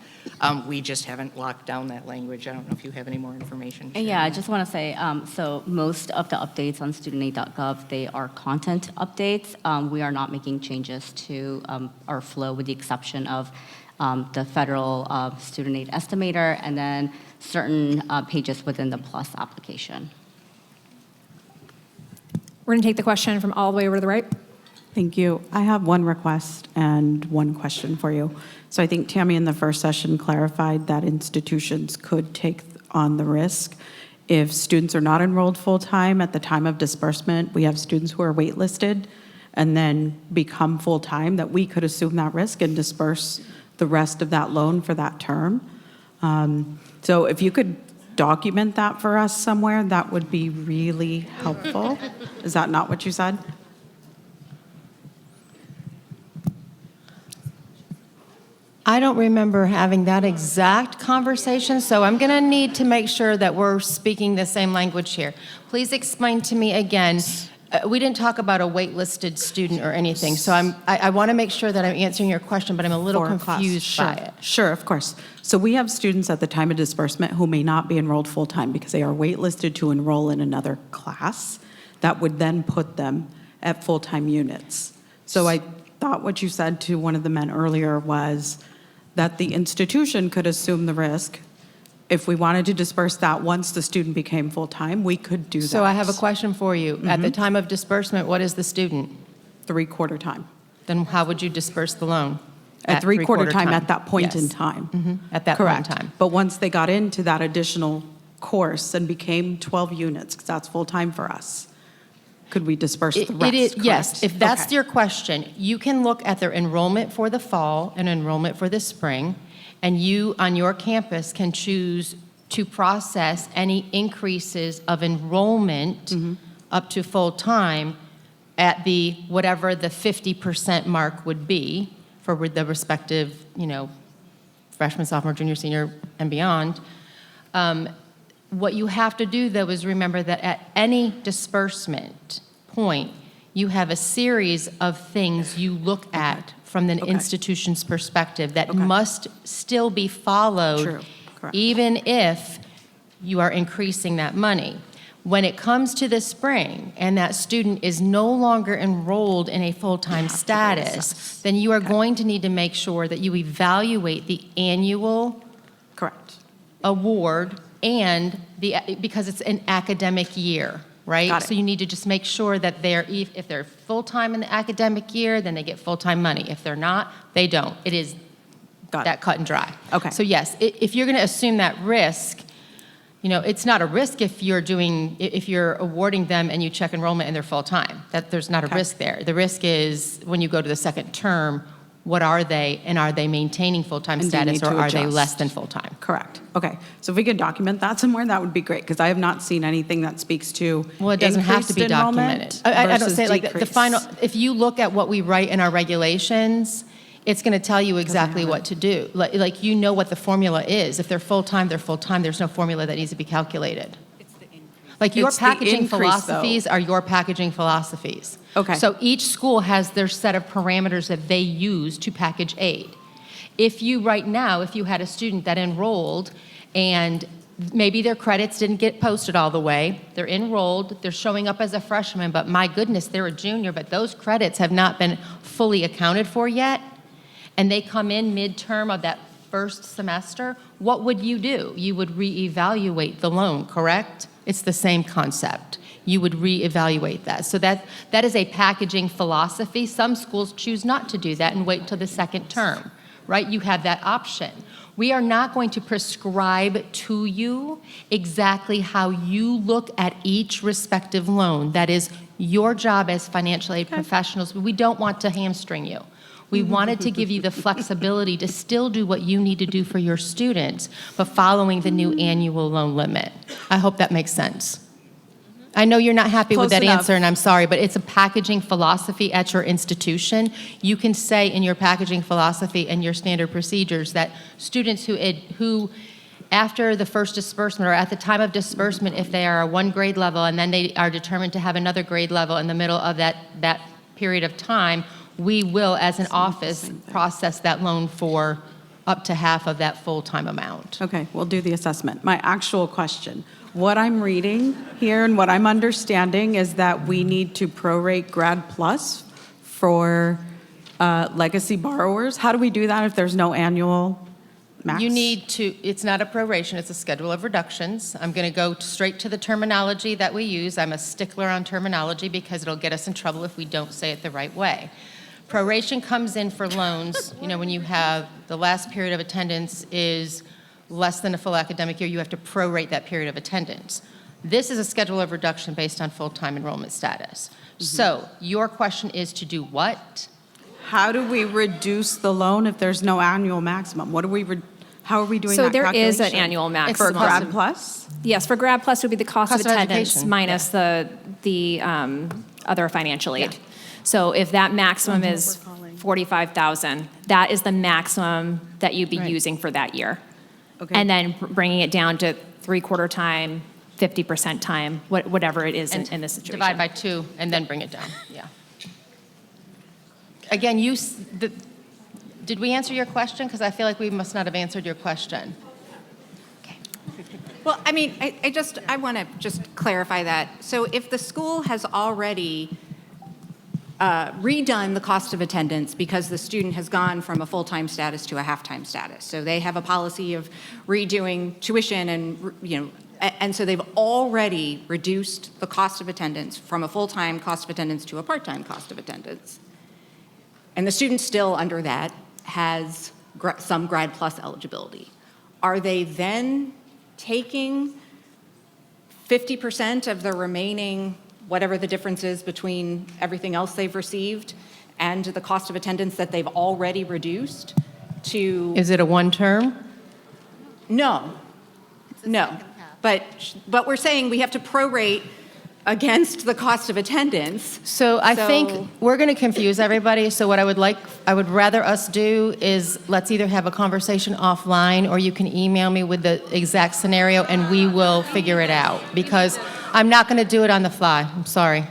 We just haven't locked down that language. I don't know if you have any more information. to share. Yeah, I just want to say, so most of the updates on StudentAid.gov, they are content updates. We are not making changes to our flow with the exception of the federal student aid estimator and then certain pages within the PLUS application. We're going to take the question from all the way over to the right. Thank you. I have one request and one question for you. So I think Tammy in the first session clarified that institutions could take on the risk. If students are not enrolled full-time at the time of disbursement, we have students who are waitlisted and then become full-time, that we could assume that risk and disperse the rest of that loan for that term. So if you could document that for us somewhere, that would be really helpful. Is that not what you said? I don't remember having that exact conversation, so I'm going to need to make sure that we're speaking the same language here. Please explain to me again. We didn't talk about a waitlisted student or anything, so I want to make sure that I'm answering your question, but I'm a little For a class. confused by it. Sure, of course. So we have students at the time of disbursement who may not be enrolled full-time because they are waitlisted to enroll in another class. That would then put them at full-time units. So I thought what you said to one of the men earlier was that the institution could assume the risk. If we wanted to disperse that once the student became full-time, we could do that. So I have a question for you. At the time of disbursement, what is the student? 3/4 time. Then how would you disperse the loan? At 3/4 time time at that point in Yes. time. At that point in Correct. time. But once they got into that additional course and became 12 units, because that's full-time for us, could we disperse the rest? It is, yes. Correct. If that's Okay. your question, you can look at their enrollment for the fall and enrollment for the spring, and you, on your campus, can choose to process any increases of enrollment up to full-time at the, whatever the 50% mark would be for the respective, freshman, sophomore, junior, senior, and beyond. What you have to do, though, is remember that at any disbursement point, you have a series of things you look at from an institution's perspective that must still be followed. True. Correct. Even if you are increasing that money. When it comes to the spring and that student is no longer enrolled in a full-time status, then you are going to need to make sure that you evaluate the annual Correct. award and because it's an academic year, right? Got it. So you need to just make sure that if they're full-time in the academic year, then they get full-time money. If they're not, they don't. It is Got it. that cut and dry. Okay. So yes, if you're going to assume that risk, it's not a risk if you're awarding them and you check enrollment and they're full-time. That there's not a risk there. The risk is when you go to the second term, what are they, and are they maintaining full-time And do you status, need or to are they adjust? less than full-time? Correct. Okay. So if we could document that somewhere, that would be great, because I have not seen anything that speaks to Well, it doesn't have to be increased enrollment documented. I don't versus say like the decrease. final, if you look at what we write in our regulations, it's going to tell you exactly what to do. Like what the formula is. If they're full-time, they're full-time. There's no formula that needs to be calculated. Like your It's the packaging increase, philosophies are your packaging philosophies. Okay. So each school has their set of parameters that they use to package aid. If you had a student that enrolled and maybe their credits didn't get posted all the way, they're enrolled, they're showing up as a freshman, but my goodness, they're a junior, but those credits have not been fully accounted for yet, and they come in midterm of that first semester, what would you do? You would reevaluate the loan, correct? It's the same concept. You would reevaluate that. So that is a packaging philosophy. Some schools choose not to do that and wait until the second term, right? You have that option. We are not going to prescribe to you exactly how you look at each respective loan. That is your job as financial aid professionals. We don't want to hamstring you. We wanted to give you the flexibility to still do what you need to do for your students, but following the new annual loan limit. I hope that makes sense. I know you're not happy with Close that enough. answer, and I'm sorry, but it's a packaging philosophy at your institution. You can say in your packaging philosophy and your standard procedures that students who after the first disbursement or at the time of disbursement, if they are a one grade level and then they are determined to have another grade level in the middle of that period of time, we will, as an office, process that loan for up to half of that full-time amount. Okay, we'll do the assessment. My actual question, what I'm reading here and what I'm understanding is that we need to prorate Grad Plus for legacy borrowers. How do we do that if there's no annual max? You need to, it's not a proration, it's a schedule of reductions. I'm going to go straight to the terminology that we use. I'm a stickler on terminology because it'll get us in trouble if we don't say it the right way. Proration comes in for loans, when you have the last period of attendance is less than a full academic year, you have to prorate that period of attendance. This is a schedule of reduction based on full-time enrollment status. So your question is to do what? How do we reduce the loan if there's no annual maximum? How are we doing So that there is calculation? an annual For maximum. Grad Plus? Yes, for Grad Plus would be the cost of Cost of attendance education, minus the other financial aid. So if that maximum is 45,000, that is the maximum that you'd be using for that year. Okay. And then bringing it down to 3/4 time, 50% time, whatever it is in this situation. Divide by 2 and then bring it down, yeah. Again, did we answer your question? Because I feel like we must not have answered your question. Well, I mean, I want to just clarify that. So if the school has already redone the cost of attendance because the student has gone from a full-time status to a half-time status, so they have a policy of redoing tuition and so they've already reduced the cost of attendance from a full-time cost of attendance to a part-time cost of attendance, and the student still under that has some Grad Plus eligibility. Are they then taking 50% of the remaining, whatever the difference is between everything else they've received and the cost of attendance that they've already reduced to? Is it a one term? No. No. But we're saying we have to prorate against the cost of attendance. So I think we're going to confuse everybody. So what I would rather us do is let's either have a conversation offline or you can email me with the exact scenario and we will figure it out because I'm not going to do it on the fly. I'm sorry.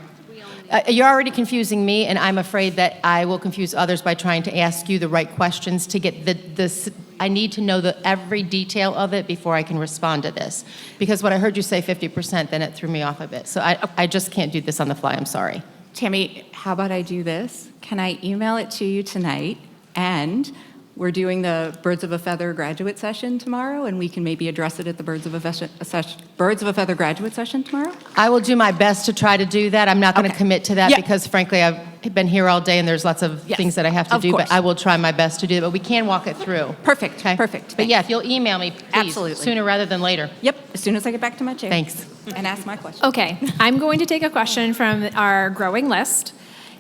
You're already confusing me and I'm afraid that I will confuse others by trying to ask you the right questions to get this. I need to know every detail of it before I can respond to this. Because when I heard you say 50%, then it threw me off a bit. So I just can't do this on the fly. I'm sorry. Tammy, how about I do this? Can I email it to you tonight? And we're doing the Birds of a Feather graduate session tomorrow, and we can maybe address it at the Birds of a Feather graduate session tomorrow? I will do my best to try to do that. I'm not going to commit to that because, frankly, I've been here all day and there's lots of things that I have to do, but I will try my best to do it. But we can walk it through. Perfect. Okay? Perfect. But yeah, if you'll email me, please, Absolutely. sooner rather than later. Yep, as soon as I get back to my chair. Thanks. And ask my question. Okay, I'm going to take a question from our growing list.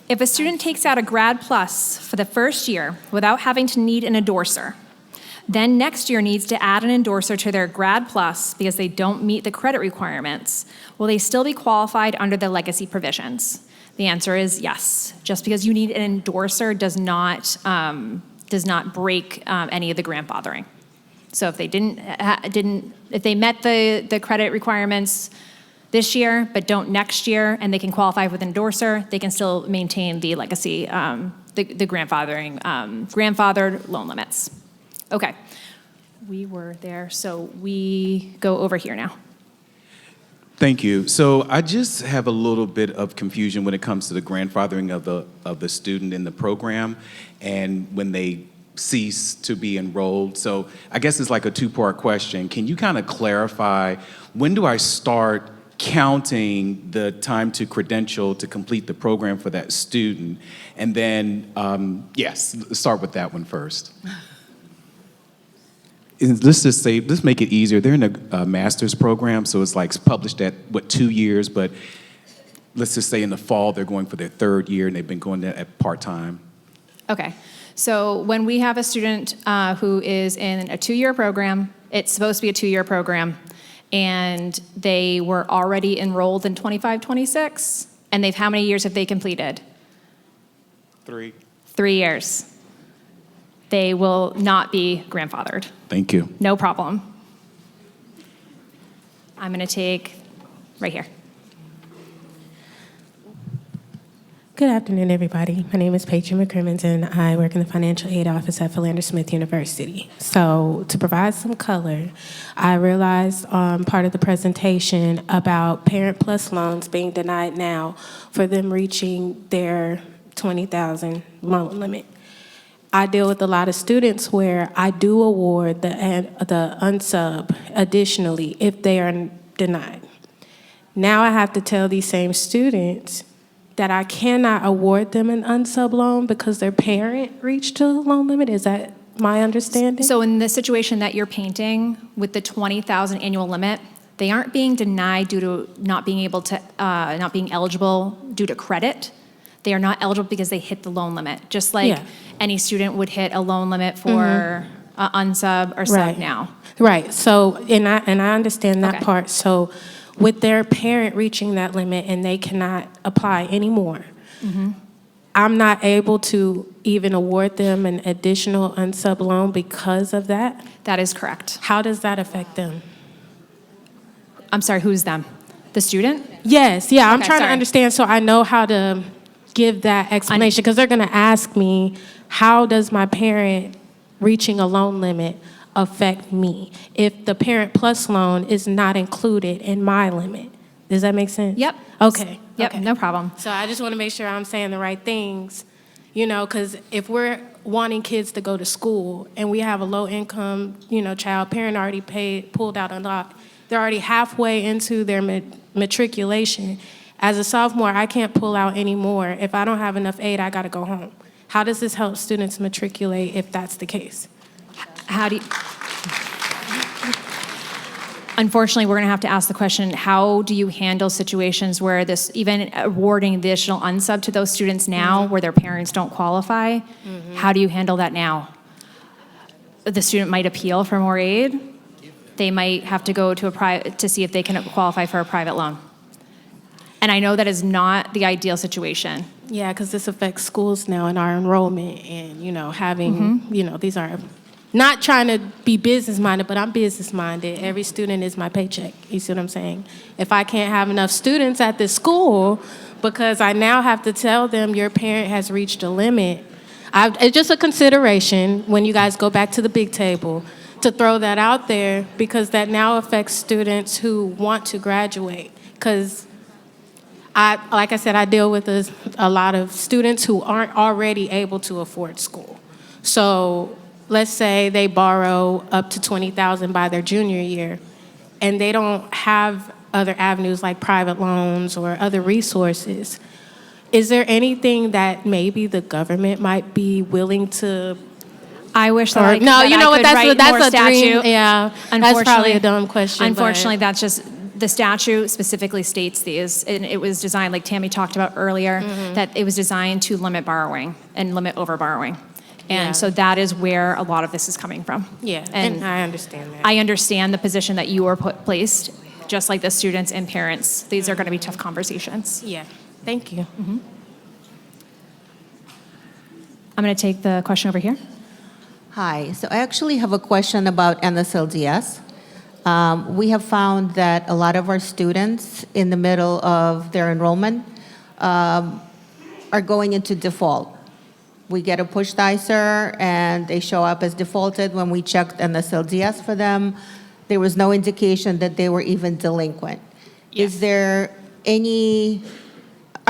If a student takes out a Grad Plus for the first year without having to need an endorser, then next year needs to add an endorser to their Grad Plus because they don't meet the credit requirements, will they still be qualified under the legacy provisions? The answer is yes. Just because you need an endorser does not break any of the grandfathering. So if they if they met the credit requirements this year but don't next year, and they can qualify with an endorser, they can still maintain the legacy, the grandfathered loan limits. Okay, we were there, so we go over here now. Thank you. So I just have a little bit of confusion when it comes to the grandfathering of the student in the program and when they cease to be enrolled. So I guess it's like a two-part question. Can you kind of clarify, when do I start counting the time to credential to complete the program for that student? And then, yes, let's start with that one first. Let's just say, let's make it easier. They're in a master's program, so it's like published at, 2 years, but let's just say in the fall they're going for their 3rd year and they've been going there at part-time. Okay, so when we have a student who is in a 2-year program, it's supposed to be a 2-year program, and they were already enrolled in 25-26, and how many years have they completed? 3. 3 years. They will not be grandfathered. Thank you. No problem. I'm going to take right here. Good afternoon, everybody. My name is Paige McCrimmons, and I work in the Financial Aid Office at Philander Smith University. So to provide some color, I realized part of the presentation about Parent Plus loans being denied now for them reaching their $20,000 loan limit. I deal with a lot of students where I do award the unsub additionally if they are denied. Now I have to tell these same students that I cannot award them an unsub loan because their parent reached a loan limit. Is that my understanding? So in the situation that you're painting with the 20,000 annual limit, they aren't being denied due to not being able to, not being eligible due to credit. They are not eligible because they hit the loan limit, just like any student would hit a loan limit for unsub or sub now. Right. So, and I understand that part. So, with their parent reaching that limit and they cannot apply anymore, I'm not able to even award them an additional unsub loan because of that? That is correct. How does that affect them? I'm sorry, who's them? The student? Yes, yeah, I'm trying to sorry. understand so I know how to give that explanation because they're going to ask me, how does my parent reaching a loan limit affect me if the Parent Plus loan is not included in my limit? Does that make sense? Yep. Okay. Yep, okay. no problem. So I just want to make sure I'm saying the right things, you know, because if we're wanting kids to go to school and we have a low income, you know, child, parent already pulled out a lot, they're already halfway into their matriculation. As a sophomore, I can't pull out any more. If I don't have enough aid, I got to go home. How does this help students matriculate if that's the case? How do you... Unfortunately, we're going to have to ask the question, how do you handle situations where this, even awarding additional unsub to those students now where their parents don't qualify, how do you handle that now? The student might appeal for more aid. They might have to go to to see if they can qualify for a private loan. And I know that is not the ideal situation. Yeah, because this affects schools now and our enrollment and, you know, having, you know, these are... Not trying to be business-minded, but I'm business-minded. Every student is my paycheck. You see what I'm saying? If I can't have enough students at this school because I now have to tell them your parent has reached a limit, it's just a consideration when you guys go back to the big table to throw that out there because that now affects students who want to graduate. Because, like I said, I deal with a lot of students who aren't already able to afford school. So... let's say they borrow up to $20,000 by their junior year, and they don't have other avenues like private loans or other resources. Is there anything that maybe the government might be willing to? I wish that I could. No, you know what? That's a dream. Yeah, that's probably a dumb question. Unfortunately, that's just the statute specifically states these, and it was designed, like Tammy talked about earlier, that it was designed to limit borrowing and limit over borrowing. And so that is where a lot of this is coming from. Yeah, and I understand that. I understand the position that you are placed, just like the students and parents. These are going to be tough conversations. Yeah, thank you. I'm going to take the question over here. Hi, so I actually have a question about NSLDS. We have found that a lot of our students in the middle of their enrollment are going into default. We get a pushed ISIR and they show up as defaulted. When we checked NSLDS for them, there was no indication that they were even delinquent. Yes. Are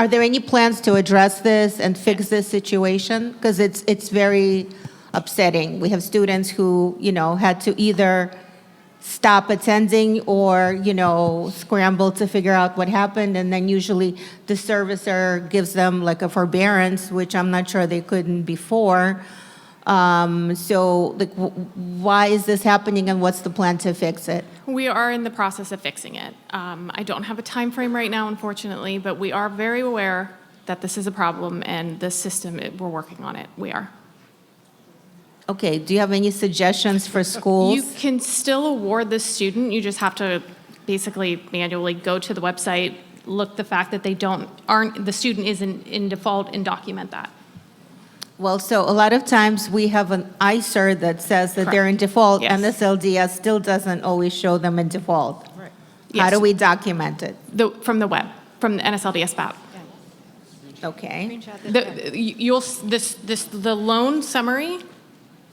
there any plans to address this and fix this situation? Because it's very upsetting. We have students who, you know, had to either stop attending or, you know, scramble to figure out what happened. And then usually the servicer gives them like a forbearance, which I'm not sure they couldn't before. So like, why is this happening and what's the plan to fix it? We are in the process of fixing it. I don't have a time frame right now, unfortunately, but we are very aware that this is a problem and the system, we're working on it. We are. Okay, do you have any suggestions for schools? You can still award the student, you just have to basically manually go to the website, look the fact that the student isn't in default and document that. Well, so a lot of times we have an ISIR that says that they're in default, and Yes. NSLDS still doesn't always show them in default. How Yes. do we document it? From the web, from the NSLDS app. Okay. The loan summary,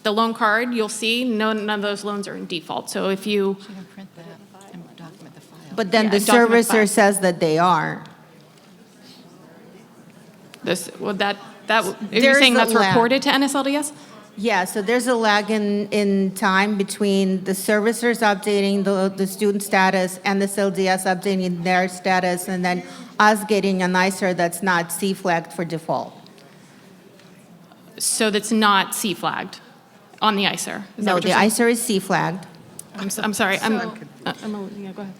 the loan card, you'll see none of those loans are in default. So if you, But then Yeah, the document servicer file. says that they are. if you're There's saying a that's lag. reported to NSLDS? Yeah, so there's a lag in time between the servicers updating the student status and the NSLDS updating their status, and then us getting an ISIR that's not C-flagged for default. So that's not C-flagged on the ISIR? Is that No, what the you're saying? ISIR is C-flagged. I'm sorry, yeah, go ahead.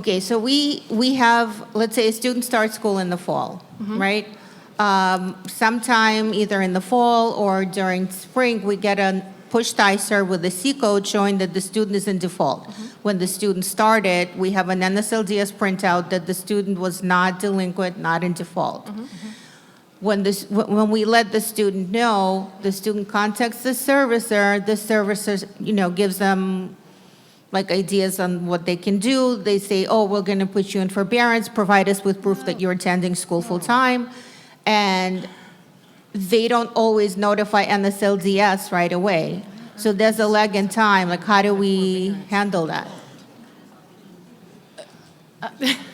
Okay, so we have, let's say a student starts school in the fall, right? Sometime either in the fall or during spring, we get a pushed ISIR with a C code showing that the student is in default. When the student started, we have an NSLDS printout that the student was not delinquent, not in default. When we let the student know, the student contacts the servicer gives them like ideas on what they can do. They say, oh, we're going to put you in forbearance, provide us with proof that you're attending school full-time. And they don't always notify NSLDS right away. So there's a lag in time. Like, how do we handle that?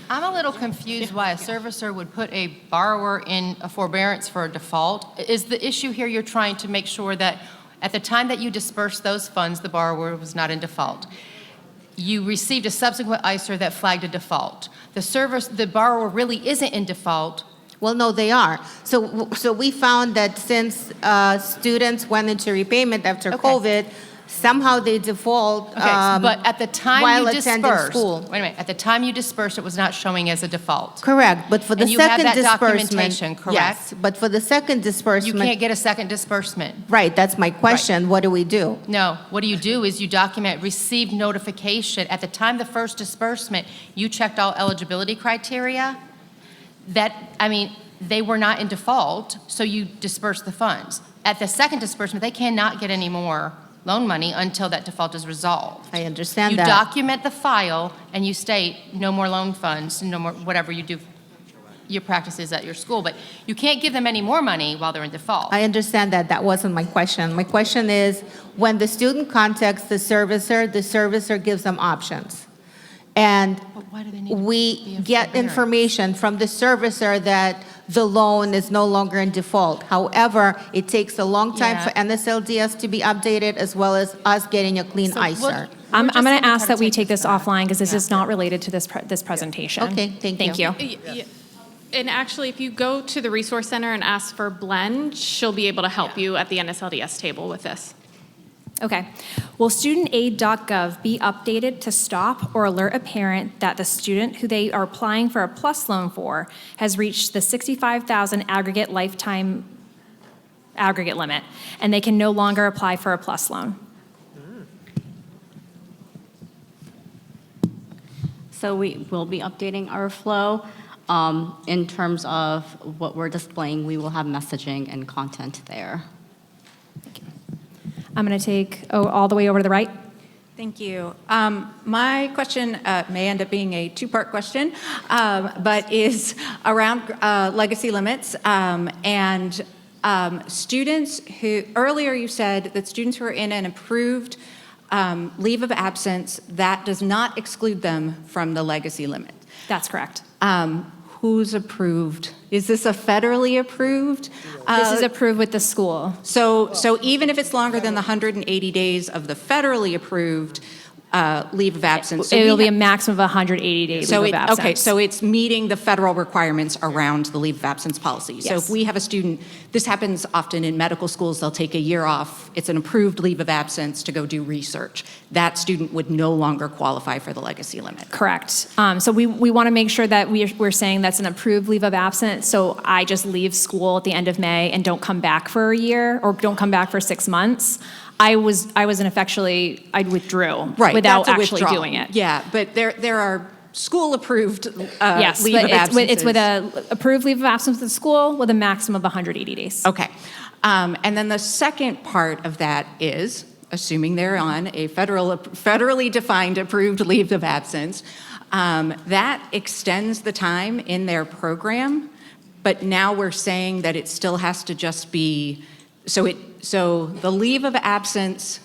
I'm a little confused why a servicer would put a borrower in a forbearance for a default. Is the issue here you're trying to make sure that at the time that you dispersed those funds, the borrower was not in default? You received a subsequent ISIR that flagged a default. The borrower really isn't in default. Well, no, they are. So we found that since students went into repayment after COVID, somehow they default But at the time while you attending dispersed, school. wait a minute, at the time you dispersed, it was not showing as a default. Correct, but for the And you have second that disbursement. documentation, correct? Yes, but for the second disbursement. You can't get a second disbursement. Right, that's my question. What do we do? No, what you do is you document received notification. At the time the first disbursement, you checked all eligibility criteria. They were not in default, so you dispersed the funds. At the second disbursement, they cannot get any more loan money until that default is resolved. I understand You that. document the file and you state no more loan funds, no more, whatever you do, your practices at your school, but you can't give them any more money while they're in default. I understand that. That wasn't my question. My question is, when the student contacts the servicer gives them options. And we get information from the servicer that the loan is no longer in default. However, it takes a long time for NSLDS to be updated, as well as us getting a clean ISIR. I'm going to ask that we take this offline because this is not related to this presentation. Okay, thank you. Yeah. And actually, if you go to the Resource Center and ask for Blend, she'll be able to help you at the NSLDS table with this. Okay. Will StudentAid.gov be updated to stop or alert a parent that the student who they are applying for a PLUS loan for has reached the $65,000 aggregate lifetime aggregate limit, and they can no longer apply for a PLUS loan? So we will be updating our flow. In terms of what we're displaying, we will have messaging and content there. I'm going to take all the way over to the right. Thank you. My question may end up being a two-part question, but is around legacy limits and students who, earlier you said that students who are in an approved leave of absence, that does not exclude them from the legacy limit. That's correct. Who's approved? Is this a federally approved? This is approved with the school. So even if it's longer than the 180 days of the federally approved leave of absence. So It will we be a maximum of 180 days leave of absence. Okay, so it's meeting the federal requirements around the leave of absence policy. So Yes. if we have a student, this happens often in medical schools, they'll take a year off. It's an approved leave of absence to go do research. That student would no longer qualify for the legacy limit. Correct. So we want to make sure that we're saying that's an approved leave of absence. So I just leave school at the end of May and don't come back for a year or don't come back for 6 months. I withdrew Right, without that's a actually withdrawal. doing it. Yeah, but there are school-approved Yes, leave but of absences. it's with a approved leave of absence at the school with a maximum of 180 days. Okay. And then the second part of that is, assuming they're on a federally defined approved leave of absence, that extends the time in their program, but now we're saying that it still has to just be, so the leave of absence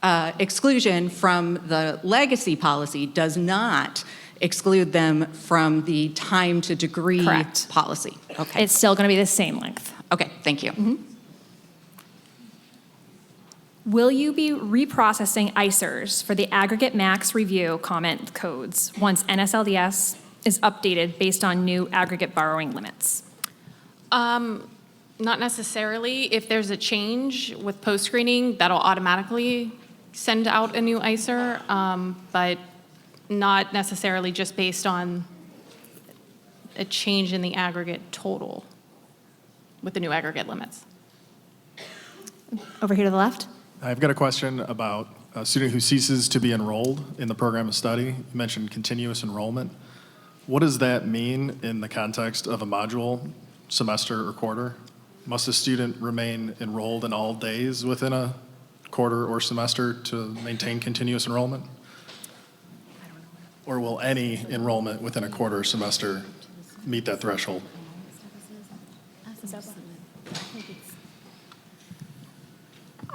exclusion from the legacy policy does not exclude them from the time to degree Correct. policy. Okay. It's still going to be the same length. Okay, thank you. Will you be reprocessing ISIRs for the aggregate max review comment codes once NSLDS is updated based on new aggregate borrowing limits? Not necessarily. If there's a change with post-screening, that'll automatically send out a new ISIR, but not necessarily just based on a change in the aggregate total with the new aggregate limits. Over here to the left. I've got a question about a student who ceases to be enrolled in the program of study. You mentioned continuous enrollment. What does that mean in the context of a module, semester, or quarter? Must a student remain enrolled in all days within a quarter or semester to maintain continuous enrollment? Or will any enrollment within a quarter or semester meet that threshold?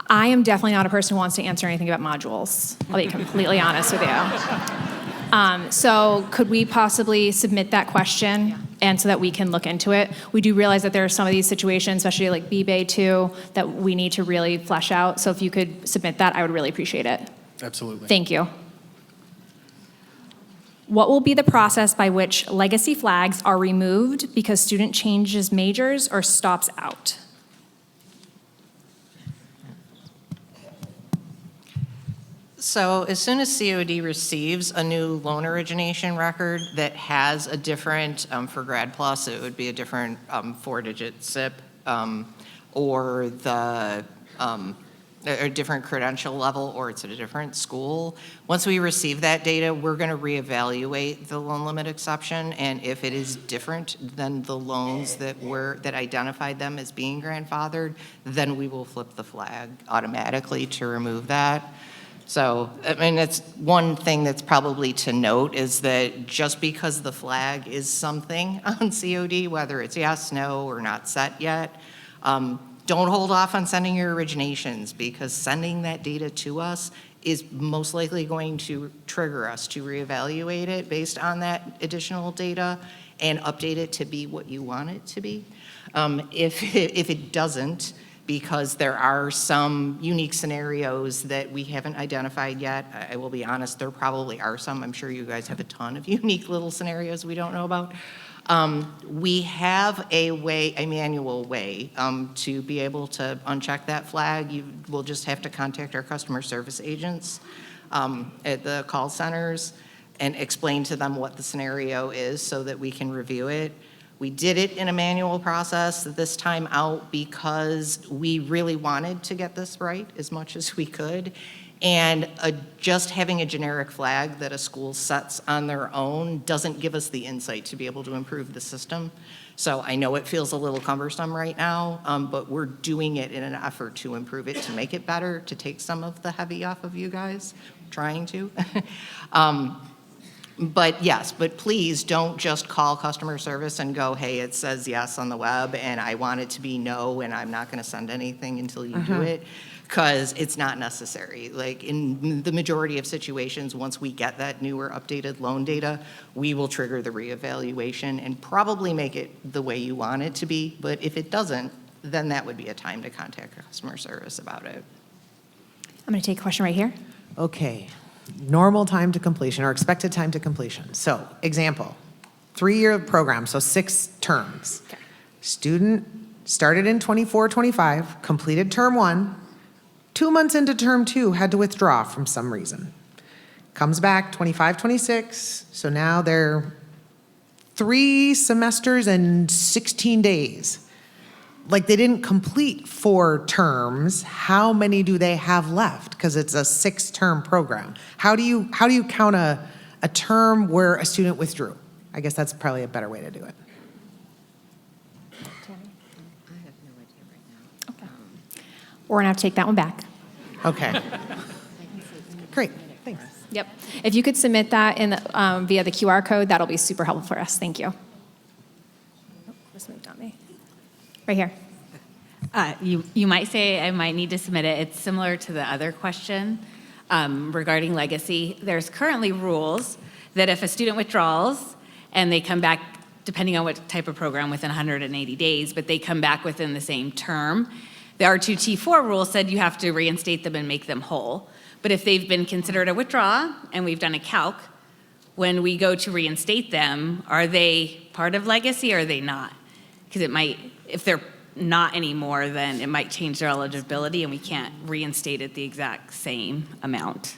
I am definitely not a person who wants to answer anything about modules. I'll be completely honest with you. So could we possibly submit that question and so that we can look into it? We do realize that there are some of these situations, especially like BBA 2, that we need to really flesh out. So if you could submit that, I would really appreciate it. Absolutely. Thank you. What will be the process by which legacy flags are removed because student changes majors or stops out? So as soon as COD receives a new loan origination record that has a different, for Grad Plus, it would be a different 4-digit SIP, or a different credential level, or it's at a different school. Once we receive that data, we're going to reevaluate the loan limit exception, and if it is different than the loans that identified them as being grandfathered, then we will flip the flag automatically to remove that. So, I mean, that's one thing that's probably to note is that just because the flag is something on COD, whether it's yes, no, or not set yet, don't hold off on sending your originations, because sending that data to us is most likely going to trigger us to reevaluate it based on that additional data and update it to be what you want it to be. If it doesn't, because there are some unique scenarios that we haven't identified yet. I will be honest, there probably are some. I'm sure you guys have a ton of unique little scenarios we don't know about. We have a manual way to be able to uncheck that flag. You will just have to contact our customer service agents at the call centers and explain to them what the scenario is so that we can review it. We did it in a manual process this time out because we really wanted to get this right as much as we could. And just having a generic flag that a school sets on their own doesn't give us the insight to be able to improve the system. So I know it feels a little cumbersome right now, but we're doing it in an effort to improve it, to make it better, to take some of the heavy off of you guys, trying to. But yes, but please don't just call customer service and go, hey, it says yes on the web and I want it to be no and I'm not going to send anything until you do it, because it's not necessary. Like in the majority of situations, once we get that newer updated loan data, we will trigger the reevaluation and probably make it the way you want it to be. But if it doesn't, then that would be a time to contact customer service about it. I'm going to take a question right here. Okay. Normal time to completion or expected time to completion. So, example, 3-year program, so 6 terms. Okay. Student started in 24-25, completed term 1, 2 months into term 2, had to withdraw from some reason. Comes back 25-26, so now they're 3 semesters and 16 days. Like they didn't complete 4 terms. How many do they have left? Because it's a 6-term program. How do you count a a term where a student withdrew. I guess that's probably a better way to do it. We're gonna have to take that one back. Okay. Great, thanks. Yep. If you could submit that in via the QR code, that'll be super helpful for us. Thank you. Oh, this moved on me. Right here. You might say I might need to submit it. It's similar to the other question regarding legacy. There's currently rules that if a student withdraws and they come back, depending on what type of program, within 180 days, but they come back within the same term, the R2T4 rule said you have to reinstate them and make them whole. But if they've been considered a withdrawal and we've done a calc, when we go to reinstate them, are they part of legacy or are they not? Because it might, if they're not anymore, then it might change their eligibility and we can't reinstate at the exact same amount.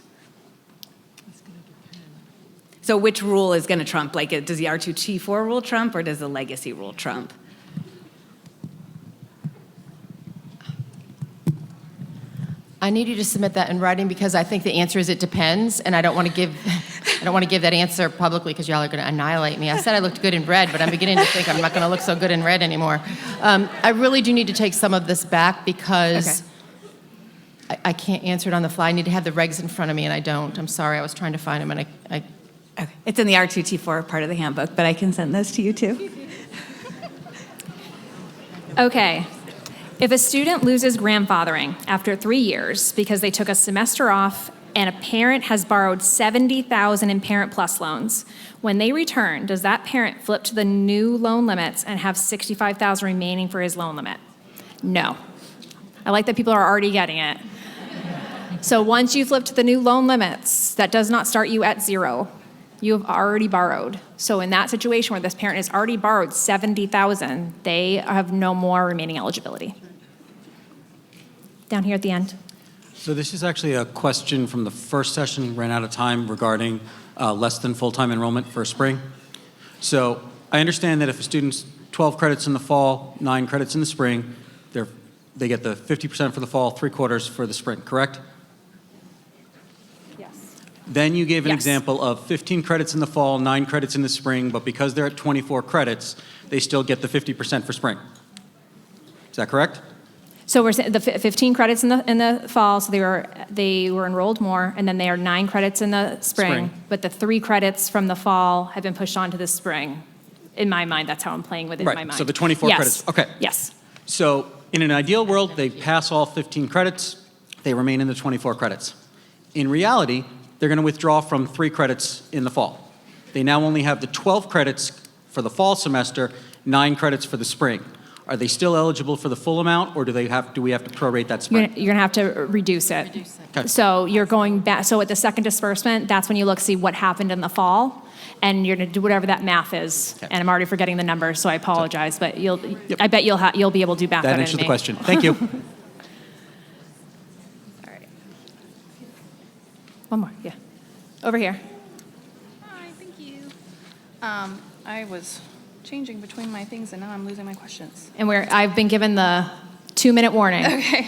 So which rule is going to trump? Like, does the R2T4 rule trump or does the legacy rule trump? I need you to submit that in writing because I think the answer is it depends, and I don't want to give that answer publicly because y'all are going to annihilate me. I said I looked good in red, but I'm beginning to think I'm not going to look so good in red anymore. I really do need to take some of this back because I can't answer it on the fly. I need to have the regs in front of me, and I don't. I'm sorry. I was trying to find them, and I Okay. It's in the R2T4 part of the handbook, but I can send those to you too. Okay. If a student loses grandfathering after 3 years because they took a semester off and a parent has borrowed $70,000 in Parent Plus loans, when they return, does that parent flip to the new loan limits and have $65,000 remaining for his loan limit? No. I like that people are already getting it. So once you flip to the new loan limits, that does not start you at zero. You have already borrowed. So in that situation where this parent has already borrowed $70,000, they have no more remaining eligibility. Down here at the end. So this is actually a question from the first session, ran out of time, regarding less than full-time enrollment for spring. So I understand that if a student's 12 credits in the fall, 9 credits in the spring, they get the 50% for the fall, 3/4 for the spring, correct? Then you gave an example of 15 credits in the fall, 9 credits in the spring, but because they're at 24 credits, they still get the 50% for spring. Is that correct? So we're saying the 15 credits in the fall, so they were enrolled more, and then they are 9 credits in the spring. But the 3 credits from the fall have been pushed on to the spring. In my mind, that's how I'm playing with it in my mind. So the 24 credits. Okay. Yes. So in an ideal world, they pass all 15 credits, they remain in the 24 credits. In reality, they're going to withdraw from 3 credits in the fall. They now only have the 12 credits for the fall semester, 9 credits for the spring. Are they still eligible for the full amount, or do we have to prorate that spring? You're going to have to reduce it. Okay. So you're going back. So at the second disbursement, that's when you see what happened in the fall, and you're going to do whatever that math is. Okay. And I'm already forgetting the numbers, so I apologize. But I bet you'll be able to do back that answers the question. Thank you. One more, yeah. Over here. Hi, thank you. I was changing between my things and now I'm losing my questions. And I've been given the 2-minute warning. Okay.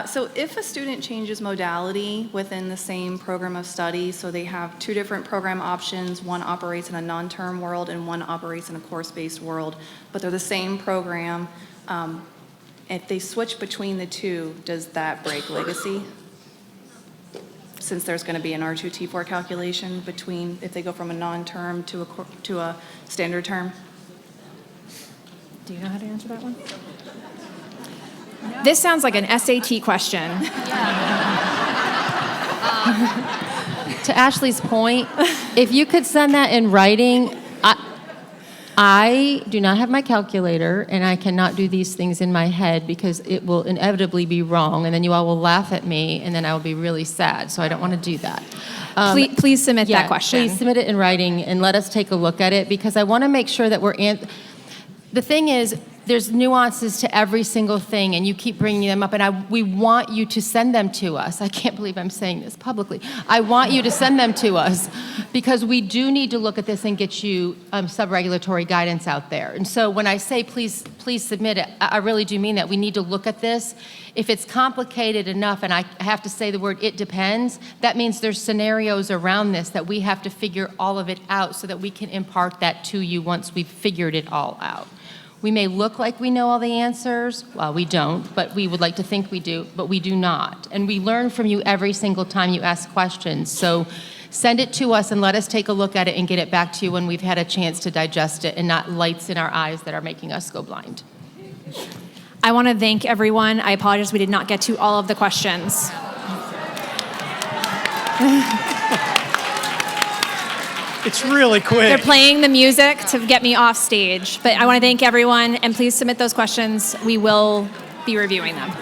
So if a student changes modality within the same program of study, so they have 2 different program options, one operates in a non-term world and one operates in a course-based world, but they're the same program, if they switch between the 2, does that break legacy? Since there's going to be an R2T4 calculation between if they go from a non-term to a standard term? Do you know how to answer that one? This sounds like an SAT question. To Ashley's point, if you could send that in writing, I do not have my calculator, and I cannot do these things in my head because it will inevitably be wrong, and then you all will laugh at me, and then I will be really sad, so I don't want to do that. Please submit that question. Please submit it in writing and let us take a look at it, because I want to make sure that the thing is, there's nuances to every single thing, and you keep bringing them up, and we want you to send them to us. I can't believe I'm saying this publicly. I want you to send them to us, because we do need to look at this and get you sub-regulatory guidance out there. And so when I say please submit it, I really do mean that. We need to look at this. If it's complicated enough, and I have to say the word "it depends," that means there's scenarios around this that we have to figure all of it out so that we can impart that to you once we've figured it all out. We may look like we know all the answers. Well, we don't, but we would like to think we do, but we do not. And we learn from you every single time you ask questions. So send it to us and let us take a look at it and get it back to you when we've had a chance to digest it and not lights in our eyes that are making us go blind. I want to thank everyone. I apologize we did not get to all of the questions. It's really quick. They're playing the music to get me off stage. But I want to thank everyone, and please submit those questions. We will be reviewing them.